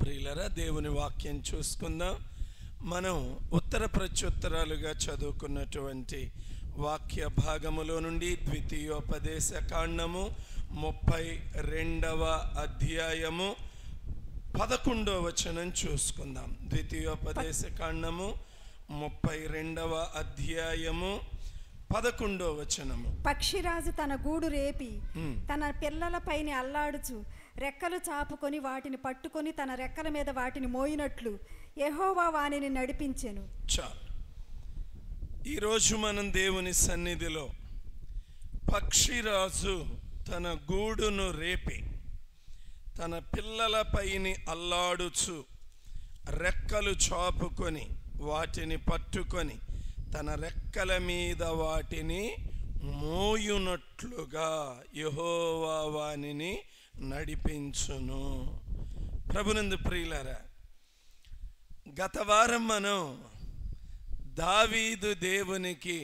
ప్రియులరా, దేవుని వాక్యం చూసుకుందాం. మనం ఉత్తర ప్రత్యుత్తరాలుగా చదువుకున్నటువంటి వాక్య భాగములో నుండి ద్వితీయోపదేశ కాండము 32వ అధ్యాయము 11వ వచనం చూసుకుందాం. ద్వితీయోపదేశ కాండము 32వ అధ్యాయము 11వ వచనము. పక్షిరాజు తన గూడు రేపి తన పిల్లల పైన అల్లాడుచు రెక్కలు చాపుకొని వాటిని పట్టుకొని తన రెక్కల మీద వాటిని మోయినట్లు యెహోవా వానిని నడిపించెను. చాలు. ఈరోజు మనం దేవుని సన్నిధిలో పక్షిరాజు తన గూడును రేపి తన పిల్లల పైన అల్లాడుచు రెక్కలు చాపుకొని వాటిని పట్టుకొని తన రెక్కల మీద వాటిని మోయునట్లుగా యెహోవా వానిని నడిపించును. ప్రభునందు ప్రియులారా, గత వారం మనం దావీదు దేవునికి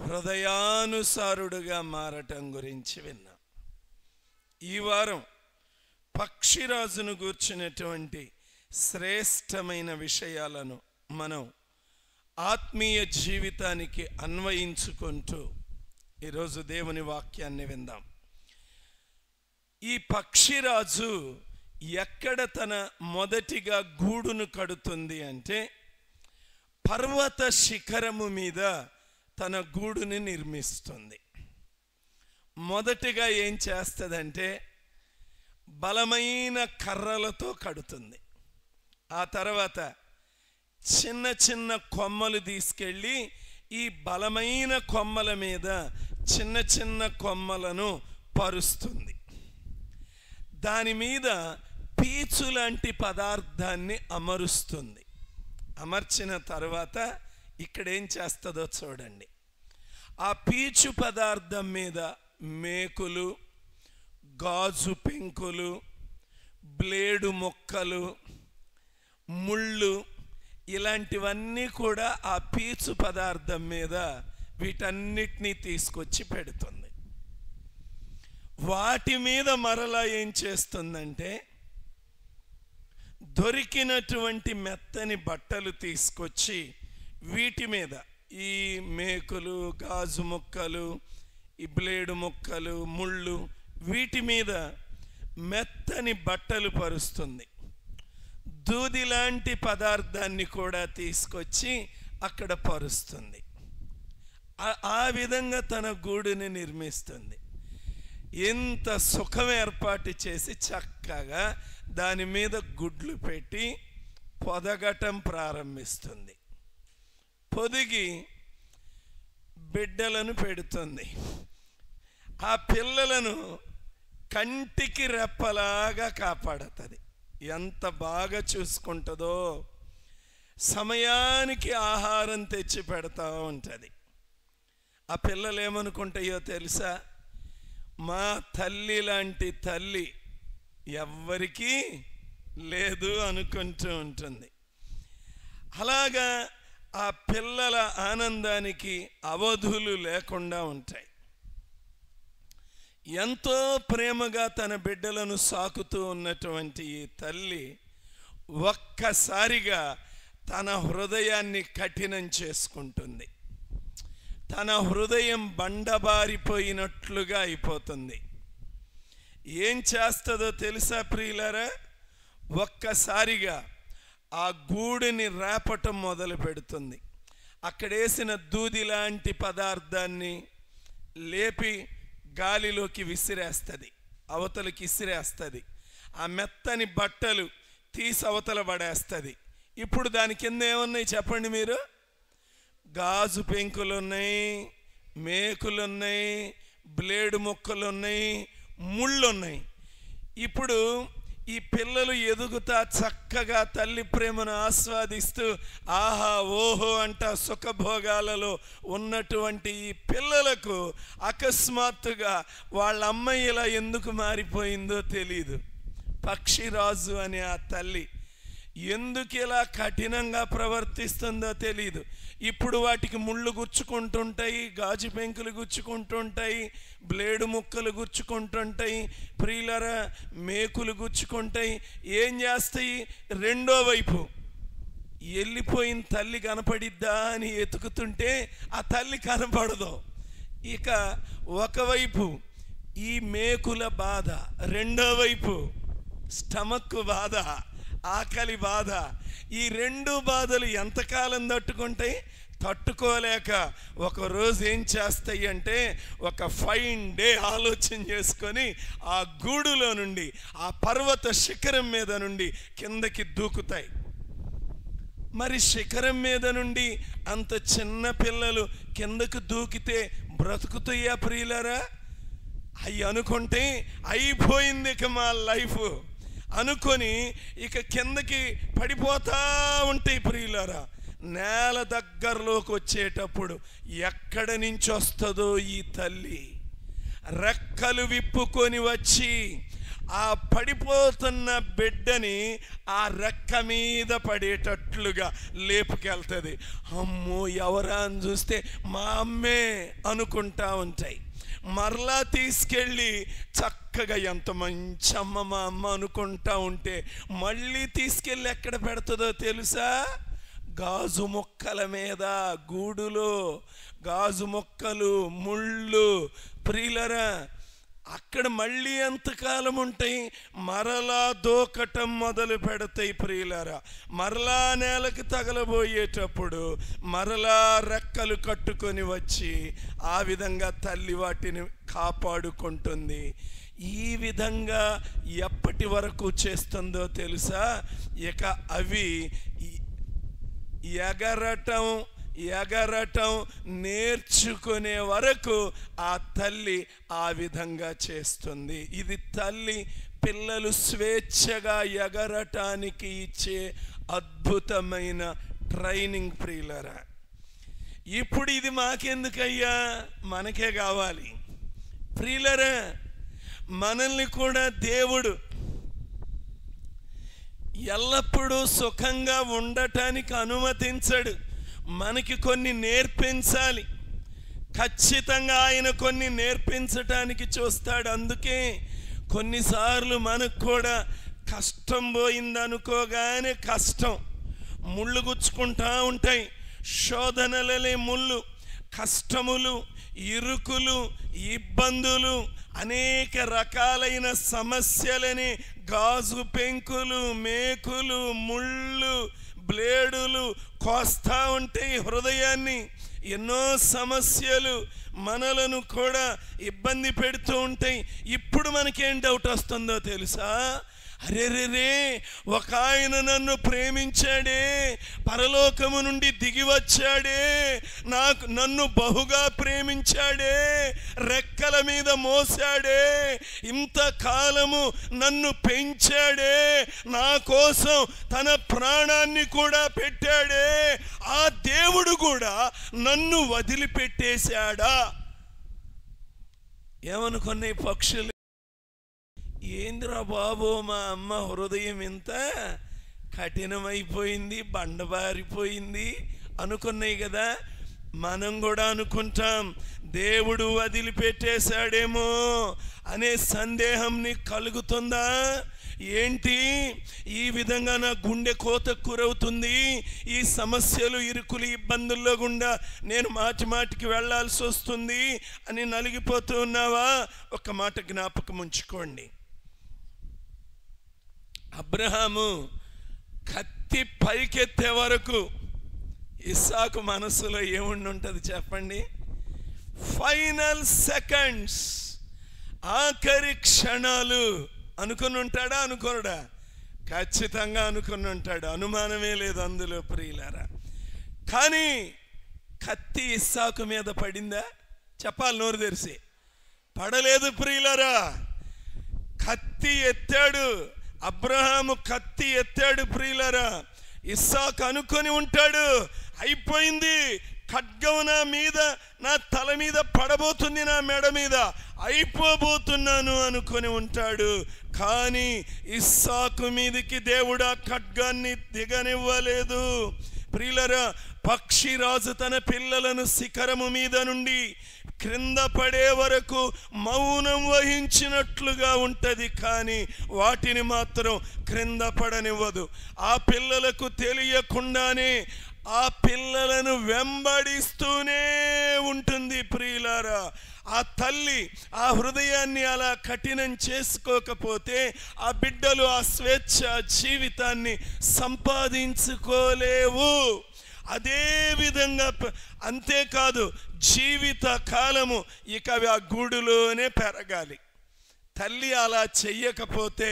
హృదయానుసారుడుగా మారటం గురించి విన్నాం. ఈ వారం పక్షిరాజును గూర్చినటువంటి శ్రేష్టమైన విషయాలను మనం ఆత్మీయ జీవితానికి అన్వయించుకుంటూ ఈరోజు దేవుని వాక్యాన్ని విందాం. ఈ పక్షిరాజు ఎక్కడ తన మొదటిగా గూడును కడుతుంది అంటే పర్వత శిఖరము మీద తన గూడుని నిర్మిస్తుంది. మొదటిగా ఏం చేస్తుందంటే బలమైన కర్రలతో కడుతుంది. ఆ తర్వాత చిన్న చిన్న కొమ్మలు తీసుకెళ్ళి ఈ బలమైన కొమ్మల మీద చిన్న చిన్న కొమ్మలను పరుస్తుంది. దాని మీద పీచు లాంటి పదార్థాన్ని అమరుస్తుంది. అమర్చిన తర్వాత ఇక్కడ ఏం చేస్తుందో చూడండి. ఆ పీచు పదార్థం మీద మేకులు, గాజు పెంకులు, బ్లేడు మొక్కలు, ముళ్ళు ఇలాంటివన్నీ కూడా ఆ పీచు పదార్థం మీద వీటన్నిటినీ తీసుకొచ్చి పెడుతుంది. వాటి మీద మరలా ఏం చేస్తుందంటే దొరికినటువంటి మెత్తని బట్టలు తీసుకొచ్చి వీటి మీద ఈ మేకులు, గాజు ముక్కలు, ఈ బ్లేడు ముక్కలు, ముళ్ళు వీటి మీద మెత్తని బట్టలు పరుస్తుంది. దూది లాంటి పదార్థాన్ని కూడా తీసుకొచ్చి అక్కడ పరుస్తుంది. ఆ విధంగా తన గూడుని నిర్మిస్తుంది. ఎంత సుఖం ఏర్పాటు చేసి చక్కగా దాని మీద గుడ్లు పెట్టి పొదగటం ప్రారంభిస్తుంది. పొదిగి బిడ్డలను పెడుతుంది. ఆ పిల్లలను కంటికి రెప్పలాగా కాపాడుతుంది. ఎంత బాగా చూసుకుంటుందో, సమయానికి ఆహారం తెచ్చి పెడతా ఉంటుంది. ఆ పిల్లలు ఏమనుకుంటాయో తెలుసా? మా తల్లి లాంటి తల్లి ఎవ్వరికీ లేదు అనుకుంటూ ఉంటుంది. అలాగా ఆ పిల్లల ఆనందానికి అవధులు లేకుండా ఉంటాయి. ఎంతో ప్రేమగా తన బిడ్డలను సాకుతూ ఉన్నటువంటి ఈ తల్లి ఒక్కసారిగా తన హృదయాన్ని కఠినం చేసుకుంటుంది. తన హృదయం బండబారిపోయినట్లుగా అయిపోతుంది. ఏం చేస్తుందో తెలుసా ప్రియులారా? ఒక్కసారిగా ఆ గూడుని రేపటం మొదలు పెడుతుంది. అక్కడేసిన దూది లాంటి పదార్థాన్ని లేపి గాలిలోకి విసిరేస్తుంది, అవతలకి విసిరేస్తుంది. ఆ మెత్తని బట్టలు తీసి అవతల పడేస్తుంది. ఇప్పుడు దాని కింద ఏమున్నాయి చెప్పండి మీరు? గాజు పెంకులు ఉన్నాయి, మేకులు ఉన్నాయి, బ్లేడు ముక్కలు ఉన్నాయి, ముళ్ళు ఉన్నాయి. ఇప్పుడు ఈ పిల్లలు ఎదుగుతా చక్కగా తల్లి ప్రేమను ఆస్వాదిస్తూ ఆహా ఓహో అంట సుఖభోగాలలో ఉన్నటువంటి ఈ పిల్లలకు అకస్మాత్తుగా వాళ్ళ అమ్మ ఇలా ఎందుకు మారిపోయిందో తెలీదు. పక్షిరాజు అనే ఆ తల్లి ఎందుకు ఇలా కఠినంగా ప్రవర్తిస్తుందో తెలియదు. ఇప్పుడు వాటికి ముళ్ళు గుచ్చుకుంటుంటాయి, గాజు పెంకులు గుచ్చుకుంటుంటాయి, బ్లేడు ముక్కలు గుచ్చుకుంటుంటాయి, ప్రియులారా మేకులు గుచ్చుకుంటాయి. ఏం చేస్తాయి? రెండో వైపు వెళ్ళిపోయిన తల్లి కనపడిద్దా అని ఎతుకుతుంటే ఆ తల్లి కనపడదు. ఇక ఒకవైపు ఈ మేకుల బాధ, రెండో వైపు స్టమక్ బాధ, ఆకలి బాధ. ఈ రెండు బాధలు ఎంతకాలం తట్టుకుంటాయి? తట్టుకోలేక ఒకరోజు ఏం చేస్తాయి అంటే, ఒక ఫైన్ డే ఆలోచన చేసుకొని ఆ గూడులో నుండి, ఆ పర్వత శిఖరం మీద నుండి కిందకి దూకుతాయి. మరి శిఖరం మీద నుండి అంత చిన్న పిల్లలు కిందకు దూకితే బ్రతుకుతాయా ప్రియులారా? అవి అనుకుంటే అయిపోయింది ఇక మా లైఫ్ అనుకొని ఇక కిందకి పడిపోతా ఉంటాయి ప్రియులారా. నేల దగ్గరలోకి వచ్చేటప్పుడు ఎక్కడి నుంచి వస్తుందో ఈ తల్లి రెక్కలు విప్పుకొని వచ్చి ఆ పడిపోతున్న బిడ్డని ఆ రెక్క మీద పడేటట్లుగా లేపుకెళ్తుంది. అమ్మో ఎవరా అని చూస్తే మా అమ్మే అనుకుంటా ఉంటాయి. మరలా తీసుకెళ్ళి చక్కగా ఎంత మంచి అమ్మ మా అమ్మ అనుకుంటా ఉంటే మళ్ళీ తీసుకెళ్ళి ఎక్కడ పెడుతుందో తెలుసా? గాజు మొక్కల మీద, గూడులో గాజు మొక్కలు, ముళ్ళు. ప్రియులరా అక్కడ మళ్ళీ ఎంతకాలం ఉంటాయి? మరలా దూకటం మొదలు పెడతాయి ప్రియులారా. మరలా నేలకు తగలబోయేటప్పుడు మరలా రెక్కలు కట్టుకొని వచ్చి ఆ విధంగా తల్లి వాటిని కాపాడుకుంటుంది. ఈ విధంగా ఎప్పటి వరకు చేస్తుందో తెలుసా? ఇక అవి ఎగరటం నేర్చుకునే వరకు ఆ తల్లి ఆ విధంగా చేస్తుంది. ఇది తల్లి పిల్లలు స్వేచ్ఛగా ఎగరటానికి ఇచ్చే అద్భుతమైన ట్రైనింగ్ ప్రియులరా. ఇప్పుడు ఇది మాకెందుకయ్యా? మనకే కావాలి ప్రియులరా. మనల్ని కూడా దేవుడు ఎల్లప్పుడూ సుఖంగా ఉండటానికి అనుమతించడు. మనకి కొన్ని నేర్పించాలి. ఖచ్చితంగా ఆయన కొన్ని నేర్పించటానికి చూస్తాడు. అందుకే కొన్నిసార్లు మనకు కూడా కష్టం పోయిందనుకోగానే కష్టం, ముళ్ళు గుచ్చుకుంటా ఉంటాయి. శోధనలనే ముళ్ళు, కష్టములు, ఇరుకులు, ఇబ్బందులు, అనేక రకాలైన సమస్యలని గాజు పెంకులు, మేకులు, ముళ్ళు, బ్లేడులు కోస్తా ఉంటాయి హృదయాన్ని. ఎన్నో సమస్యలు మనలను కూడా ఇబ్బంది పెడుతూ ఉంటాయి. ఇప్పుడు మనకేం డౌట్ వస్తుందో తెలుసా? అరేరే ఒక ఆయన నన్ను ప్రేమించాడే, పరలోకము నుండి దిగి వచ్చాడే, నన్ను బహుగా ప్రేమించాడే, రెక్కల మీద మోసాడే, ఇంతకాలము నన్ను పెంచాడే, నా కోసం తన ప్రాణాన్ని కూడా పెట్టాడే, ఆ దేవుడు కూడా నన్ను వదిలిపెట్టేశాడా? ఏమనుకున్నాయి పక్షులు? ఏంద్రా బాబు మా అమ్మ హృదయం ఇంత కఠినమైపోయింది, బండబారిపోయింది అనుకున్నాయి కదా. మనం కూడా అనుకుంటాం దేవుడు వదిలిపెట్టేశాడేమో అనే సందేహం నీకు కలుగుతుందా? ఏంటి ఈ విధంగా నా గుండె కోతకు గురవుతుంది, ఈ సమస్యలు, ఇరుకులు, ఇబ్బందుల్లో గుండా నేను మాటి మాటికి వెళ్లాల్సి వస్తుంది అని నలిగిపోతూ ఉన్నావా? ఒక మాట జ్ఞాపకం ఉంచుకోండి. అబ్రహాము కత్తి పైకెత్తే వరకు ఇస్సాకు మనసులో ఏముండి ఉంటుంది చెప్పండి? ఫైనల్ సెకండ్స్, ఆఖరి క్షణాలు అనుకుని ఉంటాడా? అనుకోడా? ఖచ్చితంగా అనుకుని ఉంటాడు, అనుమానమే లేదు అందులో ప్రియులారా. కానీ కత్తి ఇస్సాకు మీద పడిందా? చెప్పాలి నోరు తెరిసి. పడలేదు ప్రియులారా. కత్తి ఎత్తాడు అబ్రహాము, కత్తి ఎత్తాడు ప్రియులారా. ఇస్సాకు అనుకొని ఉంటాడు అయిపోయింది, ఖడ్గం నా మీద, నా తల మీద పడబోతుంది, నా మెడ మీద అయిపోబోతున్నాను అనుకొని ఉంటాడు. కానీ ఇస్సాకు మీదికి దేవుడు ఆ ఖడ్గాన్ని దిగనివ్వలేదు. ప్రియులరా, పక్షిరాజు తన పిల్లలను శిఖరము మీద నుండి క్రింద పడే వరకు మౌనం వహించినట్లుగా ఉంటది, కానీ వాటిని మాత్రం క్రింద పడనివ్వదు. ఆ పిల్లలకు తెలియకుండానే ఆ పిల్లలను వెంబడిస్తూనే ఉంటుంది. ప్రియులారా, ఆ తల్లి ఆ హృదయాన్ని అలా కఠినం చేసుకోకపోతే ఆ బిడ్డలు ఆ స్వేచ్ఛ జీవితాన్ని సంపాదించుకోలేవు. అదే విధంగా అంతేకాదు, జీవిత కాలము ఇక అవి ఆ గూడులోనే పెరగాలి. తల్లి అలా చెయ్యకపోతే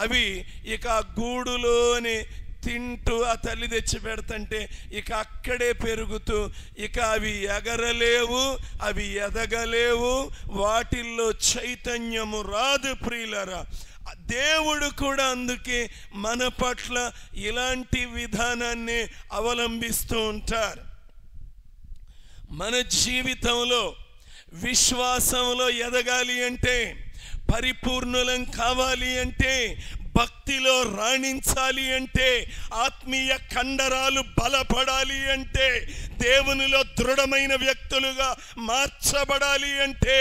అవి ఇక ఆ గూడులోనే తింటూ, ఆ తల్లి తెచ్చి పెడతంటే ఇక అక్కడే పెరుగుతూ, ఇక అవి ఎగరలేవు, అవి ఎదగలేవు, వాటిల్లో చైతన్యము రాదు. ప్రియులరా, దేవుడు కూడా అందుకే మన పట్ల ఇలాంటి విధానాన్ని అవలంబిస్తూ ఉంటారు. మన జీవితంలో విశ్వాసంలో ఎదగాలి అంటే, పరిపూర్ణులం కావాలి అంటే, భక్తిలో రాణించాలి అంటే, ఆత్మీయ కండరాలు బలపడాలి అంటే, దేవునిలో దృఢమైన వ్యక్తులుగా మార్చబడాలి అంటే,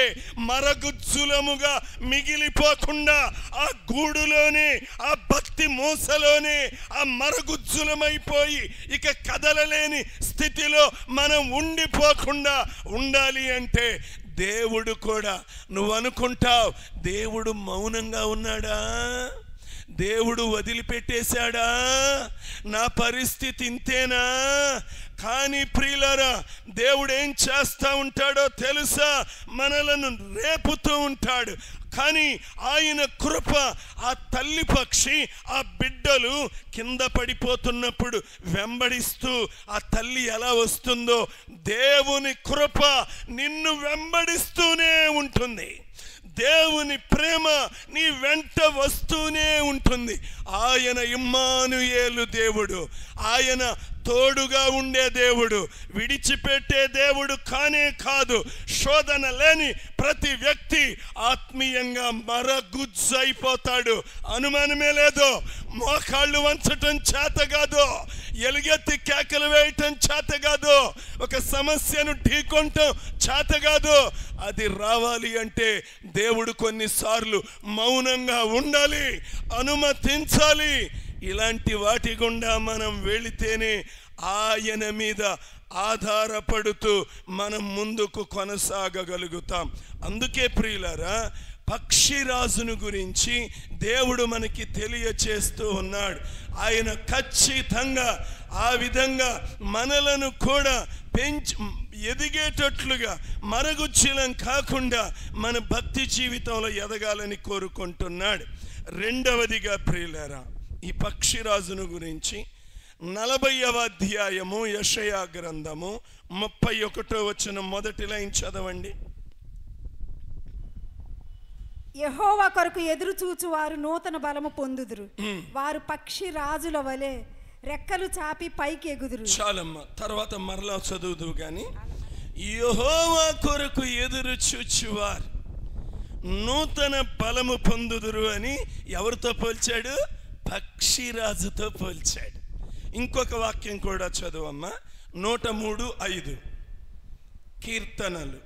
మరగుజ్జులముగా మిగిలిపోకుండా ఆ గూడులోనే, ఆ భక్తి మూసలోనే ఆ మరగుజ్జులమైపోయి ఇక కదలలేని స్థితిలో మనం ఉండిపోకుండా ఉండాలి అంటే, దేవుడు కూడా, నువ్వు అనుకుంటావు దేవుడు మౌనంగా ఉన్నాడా, దేవుడు వదిలిపెట్టేశాడా, నా పరిస్థితి ఇంతేనా? కానీ ప్రియులారా, దేవుడు ఏం చేస్తూ ఉంటాడో తెలుసా? మనలను రేపుతూ ఉంటాడు. కానీ ఆయన కృప, ఆ తల్లి పక్షి ఆ బిడ్డలు కింద పడిపోతున్నప్పుడు వెంబడిస్తూ ఆ తల్లి ఎలా వస్తుందో, దేవుని కృప నిన్ను వెంబడిస్తూనే ఉంటుంది. దేవుని ప్రేమ నీ వెంట వస్తూనే ఉంటుంది. ఆయన ఇమ్మానుయేలు దేవుడు, ఆయన తోడుగా ఉండే దేవుడు, విడిచిపెట్టే దేవుడు కానే కాదు. శోధన లేని ప్రతి వ్యక్తి ఆత్మీయంగా మరగుజ్జైపోతాడు, అనుమానమే లేదు. మోకాళ్ళు వంచటం చేత కాదు, ఎలుగెత్తి కేకలు వేయటం చేత కాదు, ఒక సమస్యను ఢీకొనటం చేత కాదు. అది రావాలి అంటే దేవుడు కొన్నిసార్లు మౌనంగా ఉండాలి, అనుమతించాలి. ఇలాంటి వాటి గుండా మనం వెళితేనే ఆయన మీద ఆధారపడుతూ మనం ముందుకు కొనసాగగలుగుతాం. అందుకే ప్రియులారా, పక్షిరాజును గురించి దేవుడు మనకి తెలియచేస్తూ ఉన్నాడు. ఆయన ఖచ్చితంగా ఆ విధంగా మనలను కూడా ఎదిగేటట్లుగా, మరగుజ్జులం కాకుండా మన భక్తి జీవితంలో ఎదగాలని కోరుకుంటున్నాడు. రెండవదిగా ప్రియులారా, ఈ పక్షిరాజును గురించి 40వ అధ్యాయము యెషయా గ్రంథము 31వ వచనం మొదటి లైన్ చదవండి. యెహోవా కొరకు ఎదురు చూచు వారు నూతన బలము పొందుదురు, వారు పక్షి రాజుల వలె రెక్కలు చాపి పైకి ఎగుదురు. చాలమ్మ, తర్వాత మరలా చదువుదు గాని. యెహోవా కొరకు ఎదురు చూచువారు నూతన బలము పొందుదురు అని ఎవరితో పోల్చాడు? పక్షిరాజుతో పోల్చాడు. ఇంకొక వాక్యం కూడా చదువమ్మా, 103:5 కీర్తనలు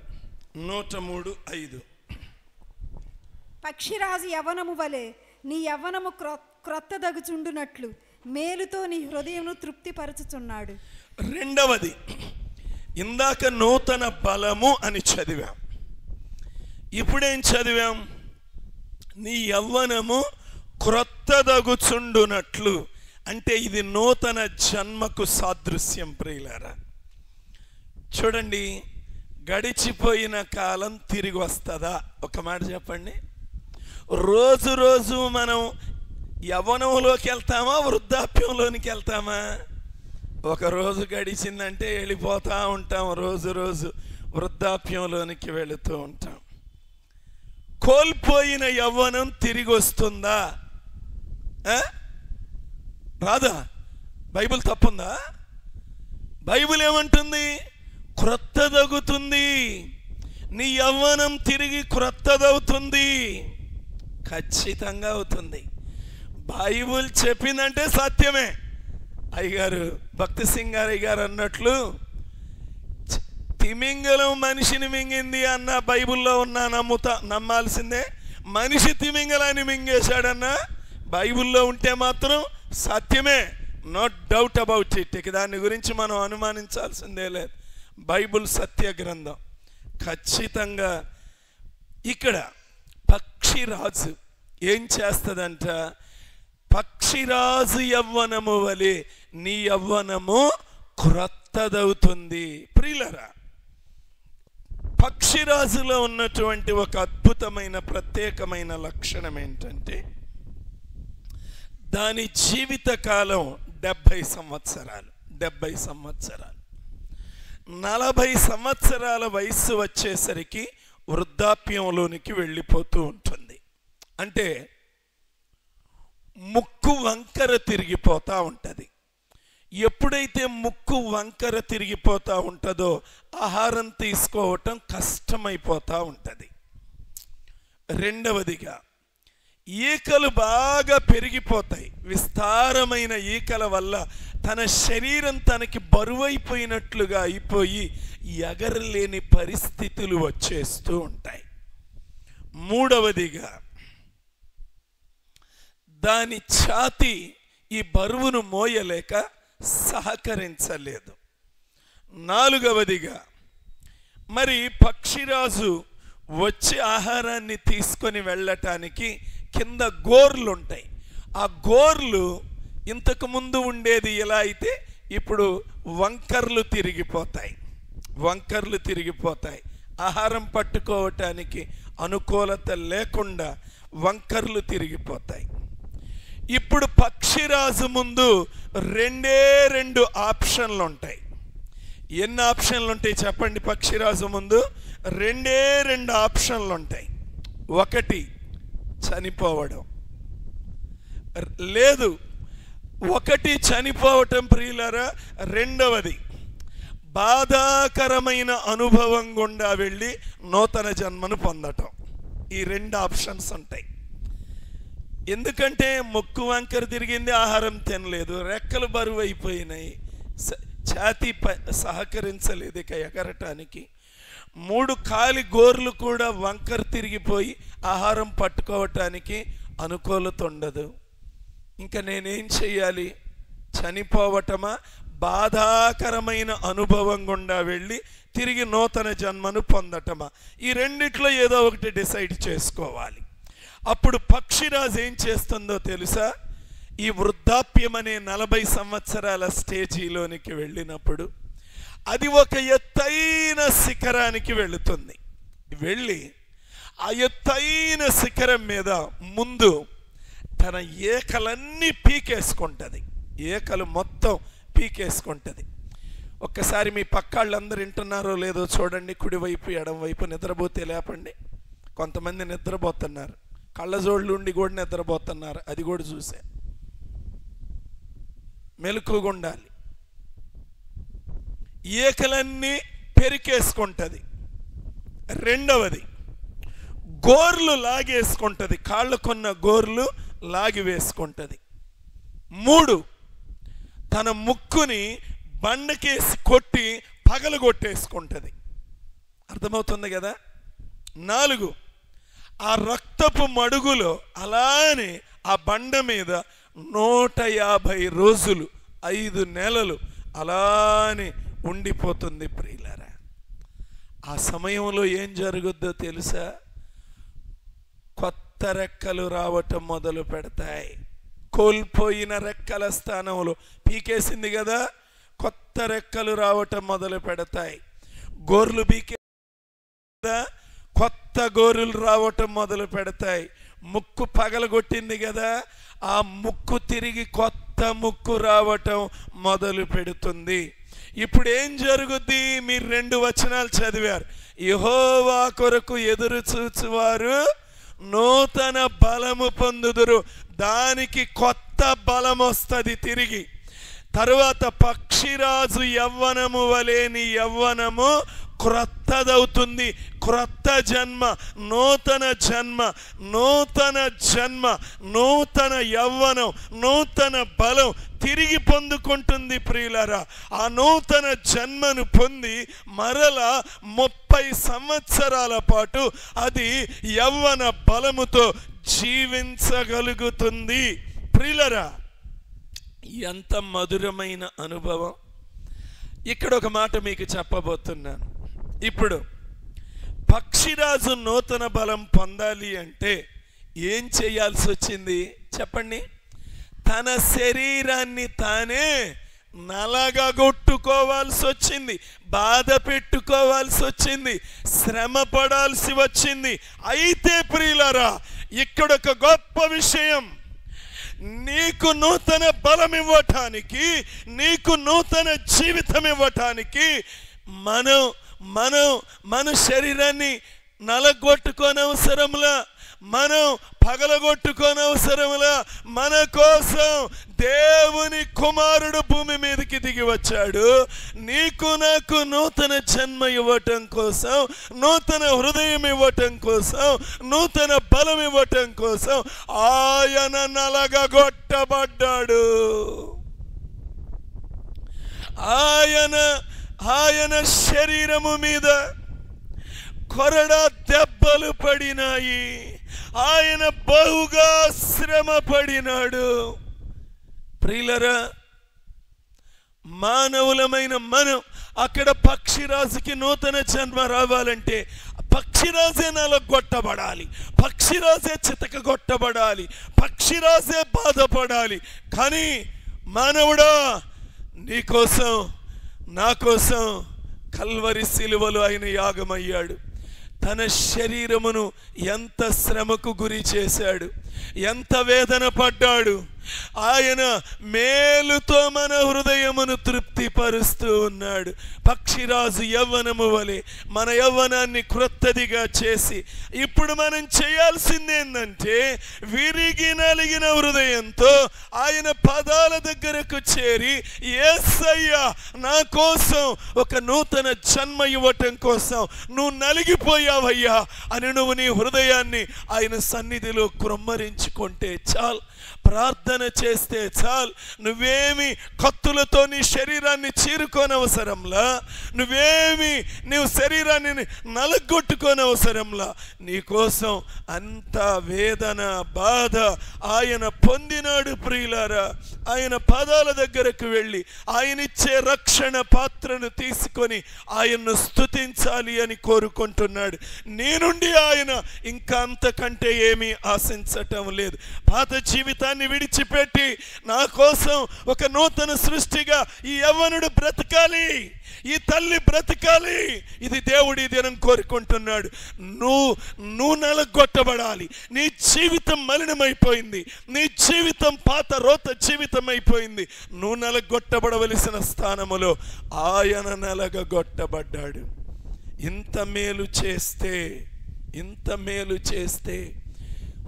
103:5. పక్షిరాజు యవ్వనము వలె నీ యవ్వనము క్రొత్తదగుచుండునట్లు మేలుతో నీ హృదయమును తృప్తిపరచుచున్నాడు. రెండవది, ఇందాక నూతన బలము అని చదివాం, ఇప్పుడేం చదివాం? నీ యవ్వనము క్రొత్తదగుచుండునట్లు. అంటే ఇది నూతన జన్మకు సాదృశ్యం. ప్రియులారా, చూడండి, గడిచిపోయిన కాలం తిరిగి వస్తుందా? ఒక మాట చెప్పండి. రోజు రోజు మనం యవ్వనంలోకి వెళ్తామా, వృద్ధాప్యంలోనికి వెళ్తామా? ఒక రోజు గడిచిందంటే వెళ్ళిపోతూ ఉంటాం, రోజు రోజు వృద్ధాప్యంలోనికి వెళుతూ ఉంటాం. కోల్పోయిన యవ్వనం తిరిగి వస్తుందా? రాదా? బైబిల్ తప్పుందా? బైబిల్ ఏమంటుంది? క్రొత్తదవుతుంది. నీ యవ్వనం తిరిగి క్రొత్తదవుతుంది. ఖచ్చితంగా అవుతుంది. బైబిల్ చెప్పిందంటే సత్యమే. అయ్యగారు భక్తి సింగ్ గారు అన్నట్లు తిమింగలం మనిషిని మింగింది అన్న బైబిల్లో ఉన్నా నమ్మాల్సిందే. మనిషి తిమింగలాన్ని మింగేశాడన్న బైబిల్లో ఉంటే మాత్రం సత్యమే, నో డౌట్ అబౌట్ ఇట్. దాని గురించి మనం అనుమానించాల్సిందే లేదు. బైబిల్ సత్య గ్రంథం. ఖచ్చితంగా ఇక్కడ పక్షిరాజు ఏం చేస్తుందంట? పక్షిరాజు యవ్వనము వలె నీ యవ్వనము క్రొత్తదవుతుంది. ప్రియులరా, పక్షిరాజులో ఉన్నటువంటి ఒక అద్భుతమైన ప్రత్యేకమైన లక్షణం ఏంటంటే దాని జీవిత కాలం 70 సంవత్సరాలు. 70 సంవత్సరాలు. 40 సంవత్సరాల వయస్సు వచ్చేసరికి వృద్ధాప్యంలోనికి వెళ్ళిపోతూ ఉంటుంది. అంటే ముక్కు వంకర తిరిగిపోతూ ఉంటుంది. ఎప్పుడైతే ముక్కు వంకర తిరిగిపోతూ ఉంటుందో ఆహారం తీసుకోవటం కష్టమైపోతూ ఉంటుంది. రెండవదిగా ఈకలు బాగా పెరిగిపోతాయి. విస్తారమైన ఈకల వల్ల తన శరీరం తనకి బరువైపోయినట్లుగా అయిపోయి ఎగరలేని పరిస్థితులు వచ్చేస్తూ ఉంటాయి. మూడవదిగా దాని ఛాతీ ఈ బరువును మోయలేక సహకరించలేదు. నాలుగవదిగా మరి పక్షిరాజు వచ్చి ఆహారాన్ని తీసుకొని వెళ్ళటానికి కింద గోర్లు ఉంటాయి. ఆ గోర్లు ఇంతకు ముందు ఉండేది ఎలా అయితే ఇప్పుడు వంకర్లు తిరిగిపోతాయి. వంకర్లు తిరిగిపోతాయి. ఆహారం పట్టుకోవటానికి అనుకూలత లేకుండా వంకర్లు తిరిగిపోతాయి. ఇప్పుడు పక్షిరాజు ముందు 2 ఆప్షన్లు ఉంటాయి. ఎన్ని ఆప్షన్లు ఉంటాయి చెప్పండి? పక్షిరాజు ముందు 2 ఆప్షన్లు ఉంటాయి. ఒకటి చనిపోవడం. లేదు, ఒకటి చనిపోవటం ప్రియులారా. రెండవది బాధాకరమైన అనుభవం గుండా వెళ్ళి నూతన జన్మను పొందటం. ఈ 2 ఆప్షన్స్ ఉంటాయి. ఎందుకంటే ముక్కు వంకర తిరిగింది, ఆహారం తినలేదు, రెక్కలు బరువు అయిపోయినాయి, ఛాతీ సహకరించలేదు ఇక ఎగరటానికి. 3 కాలి గోర్లు కూడా వంకర తిరిగిపోయి ఆహారం పట్టుకోవటానికి అనుకూలత ఉండదు. ఇంకా నేనేం చెయ్యాలి? చనిపోవటమా, బాధాకరమైన అనుభవం గుండా వెళ్ళి తిరిగి నూతన జన్మను పొందటమా? ఈ రెండిట్లో ఏదో ఒకటి డిసైడ్ చేసుకోవాలి. అప్పుడు పక్షిరాజు ఏం చేస్తుందో తెలుసా? ఈ వృద్ధాప్యం అనే 40 సంవత్సరాల స్టేజీలోనికి వెళ్ళినప్పుడు అది ఒక ఎత్తైన శిఖరానికి వెళుతుంది. వెళ్ళి ఆ ఎత్తైన శిఖరం మీద ముందు తన ఏకలన్నీ పీకేసుకుంటుంది. ఏకలు మొత్తం పీకేసుకుంటుంది. ఒక్కసారి మీ పక్కాళ్ళందరూ వింటున్నారో లేదో చూడండి. కుడివైపు ఎడమవైపు నిద్రపోతే లేపండి. కొంతమంది నిద్రపోతున్నారు, కళ్ళజోళ్ళు ఉండి కూడా నిద్రపోతున్నారు. అది కూడా చూసా. మెలకుగా ఉండాలి. ఏకలన్నీ పెరికేసుకుంటుంది. రెండవది గోర్లు లాగేసుకుంటుంది. కాళ్ళకున్న గోర్లు లాగి వేసుకుంటుంది. 3 తన ముక్కుని బండకేసి కొట్టి పగలగొట్టేసుకుంటుంది. అర్థమవుతుంది కదా? 4 ఆ రక్తపు మడుగులో అలానే ఆ బండ మీద 150 రోజులు 5 నెలలు అలానే ఉండిపోతుంది. ప్రియులారా, ఆ సమయంలో ఏం జరుగుద్దో తెలుసా? కొత్త రెక్కలు రావటం మొదలు పెడతాయి. కోల్పోయిన రెక్కల స్థానంలో పీకేసింది కదా, కొత్త రెక్కలు రావటం మొదలు పెడతాయి. గోర్లు పీకే కదా, కొత్త గోరులు రావటం మొదలు పెడతాయి. ముక్కు పగలగొట్టింది కదా, ఆ ముక్కు తిరిగి కొత్త ముక్కు రావటం మొదలు పెడుతుంది. ఇప్పుడు ఏం జరుగుద్ది? మీరు 2 వచనాలు చదివారు. యెహోవా కొరకు ఎదురు చూచువారు నూతన బలము పొందుదురు. దానికి కొత్త బలం వస్తుంది. తిరిగి తరువాత పక్షిరాజు యవ్వనము వలె నీ యవ్వనము క్రొత్తదవుతుంది. క్రొత్త జన్మ, నూతన జన్మ, నూతన జన్మ, నూతన యవ్వనం, నూతన బలం తిరిగి పొందుకుంటుంది ప్రియులారా. ఆ నూతన జన్మను పొంది మరలా 30 సంవత్సరాల పాటు అది యవ్వన బలముతో జీవించగలుగుతుంది. ప్రియులారా, ఎంత మధురమైన అనుభవం. ఇక్కడ ఒక మాట మీకు చెప్పబోతున్నాను. ఇప్పుడు పక్షిరాజు నూతన బలం పొందాలి అంటే ఏం చేయాల్సి వచ్చింది చెప్పండి? తన శరీరాన్ని తానే నలగగొట్టుకోవాల్సి వచ్చింది, బాధ పెట్టుకోవాల్సి వచ్చింది, శ్రమ పడాల్సి వచ్చింది. అయితే ప్రియులారా, ఇక్కడ ఒక గొప్ప విషయం. నీకు నూతన బలం ఇవ్వటానికి, నీకు నూతన జీవితం ఇవ్వటానికి మన శరీరాన్ని నలగొట్టుకోనవసరంలా, మనం పగలగొట్టుకోనవసరంలా. మన కోసం దేవుని కుమారుడు భూమి మీదకి దిగి వచ్చాడు. నీకు నాకు నూతన జన్మ ఇవ్వటం కోసం, నూతన హృదయం ఇవ్వటం కోసం, నూతన బలం ఇవ్వటం కోసం ఆయన నలగగొట్టబడ్డాడు. ఆయన శరీరము మీద కొరడా దెబ్బలు పడినాయి. ఆయన బహుగా శ్రమ పడినాడు. ప్రియులరా, మానవులమైన మనం అక్కడ పక్షిరాజుకి నూతన జన్మ రావాలంటే పక్షిరాజే నలగొట్టబడాలి, పక్షిరాజే చితకగొట్టబడాలి, పక్షిరాజే బాధపడాలి. కానీ మానవుడా, నీకోసం నా కోసం కల్వరి సిలువలో ఆయన యాగమయ్యాడు. తన శరీరమును ఎంత శ్రమకు గురి చేశాడు, ఎంత వేదన పడ్డాడు. ఆయన మేలుతో మన హృదయమును తృప్తిపరుస్తూ ఉన్నాడు. పక్షిరాజు యవ్వనము వలె మన యవ్వనాన్ని క్రొత్తదిగా చేసి ఇప్పుడు మనం చేయాల్సింది ఏంటంటే విరిగి నలిగిన హృదయంతో ఆయన పాదాల దగ్గరకు చేరి, యేసయ్యా నా కోసం ఒక నూతన జన్మ ఇవ్వటం కోసం నువ్వు నలిగిపోయావయ్యా అని నువ్వు నీ హృదయాన్ని ఆయన సన్నిధిలో క్రొమ్మరించుకుంటే చాలు, ప్రార్థన చేస్తే చాలు. నువ్వేమి కత్తులతో నీ శరీరాన్ని చీరుకోనవసరంలా, నీవు శరీరాన్ని నలగొట్టుకోనవసరంలా. నీకోసం అంత వేదన బాధ ఆయన పొందినాడు. ప్రియులారా, ఆయన పాదాల దగ్గరకు వెళ్ళి ఆయనిచ్చే రక్షణ పాత్రను తీసుకొని ఆయన్ను స్తుతించాలి అని కోరుకుంటున్నాడు. నీ నుండి ఆయన ఇంకా అంతకంటే ఏమీ ఆశించటం లేదు. పాత జీవితాన్ని విడిచిపెట్టి నా కోసం ఒక నూతన సృష్టిగా ఈ యవ్వనుడు బ్రతకాలి, ఈ తల్లి బ్రతకాలి. ఇది దేవుడి దినం కోరుకుంటున్నాడు. నువ్వు నలగొట్టబడాలి. నీ జీవితం మలినమైపోయింది, నీ జీవితం పాత రోత జీవితం అయిపోయింది. నువ్వు నలగొట్టబడవలసిన స్థానములో ఆయన నలగొట్టబడ్డాడు. ఇంత మేలు చేస్తే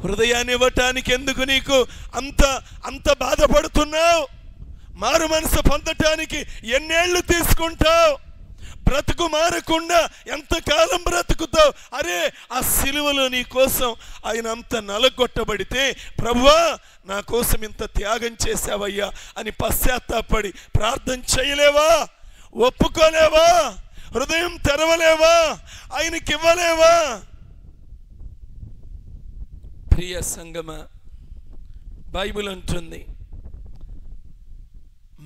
హృదయాన్ని ఇవ్వటానికి ఎందుకు నీకు అంత బాధపడుతున్నావు? మారు మనసు పొందటానికి ఎన్నేళ్లు తీసుకుంటావు? బ్రతుకు మారకుండా ఎంతకాలం బ్రతుకుతావు? అరే, ఆ సిలువలో నీ కోసం ఆయన అంత నలగొట్టబడితే, ప్రభువా నా కోసం ఇంత త్యాగం చేశావయ్యా అని పశ్చాత్తాపడి ప్రార్థన చేయలేవా? ఒప్పుకోలేవా? హృదయం తెరవలేవా? ఆయనకి ఇవ్వలేవా? ప్రియ సంగమా, బైబిల్ అంటుంది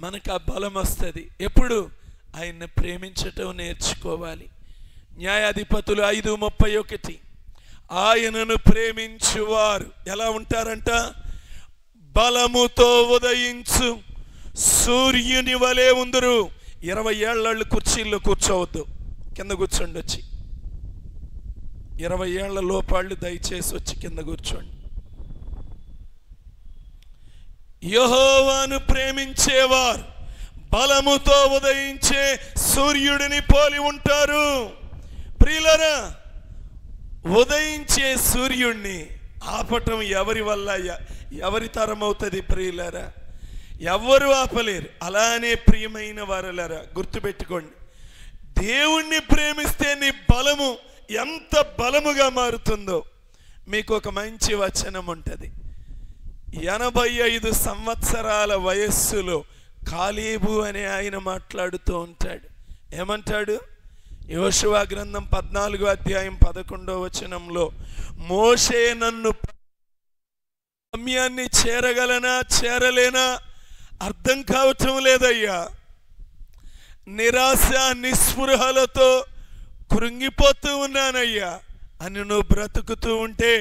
మనకు ఆ బలం వస్తుంది ఎప్పుడు? ఆయన్ని ప్రేమించటం నేర్చుకోవాలి. న్యాయాధిపతులు 5:31 ఆయనను ప్రేమించువారు ఎలా ఉంటారంట? బలముతో ఉదయించు సూర్యుని వలె ఉందరు. 20 ఏళ్ళ కుర్చీల్లో కూర్చోవద్దు, కింద కూర్చోండి. వచ్చి 20 ఏళ్ల లోపాళ్ళు దయచేసి వచ్చి కింద కూర్చోండి. యెహోవాను ప్రేమించేవారు బలముతో ఉదయించే సూర్యుడిని పోలి ఉంటారు. ప్రియులారా, ఉదయించే సూర్యుడిని ఆపటం ఎవరి వల్ల, ఎవరి తరం అవుతుంది? ప్రియులారా, ఎవ్వరు ఆపలేరు. అలానే ప్రియమైన వారలారా గుర్తుపెట్టుకోండి, దేవుణ్ణి ప్రేమిస్తే నీ బలము ఎంత బలముగా మారుతుందో. మీకు ఒక మంచి వచనం ఉంటుంది. 85 సంవత్సరాల వయస్సులో కాలేబు అనే ఆయన మాట్లాడుతూ ఉంటాడు. ఏమంటాడు? యోషువ గ్రంథం 14వ అధ్యాయం 11వ వచనంలో, మోషే నన్ను గమ్యాన్ని చేరగలనా చేరలేనా అర్థం కావటం లేదయ్యా, నిరాశ నిస్పృహలతో కృంగిపోతూ ఉన్నానయ్యా అని నువ్వు బ్రతుకుతూ ఉంటే,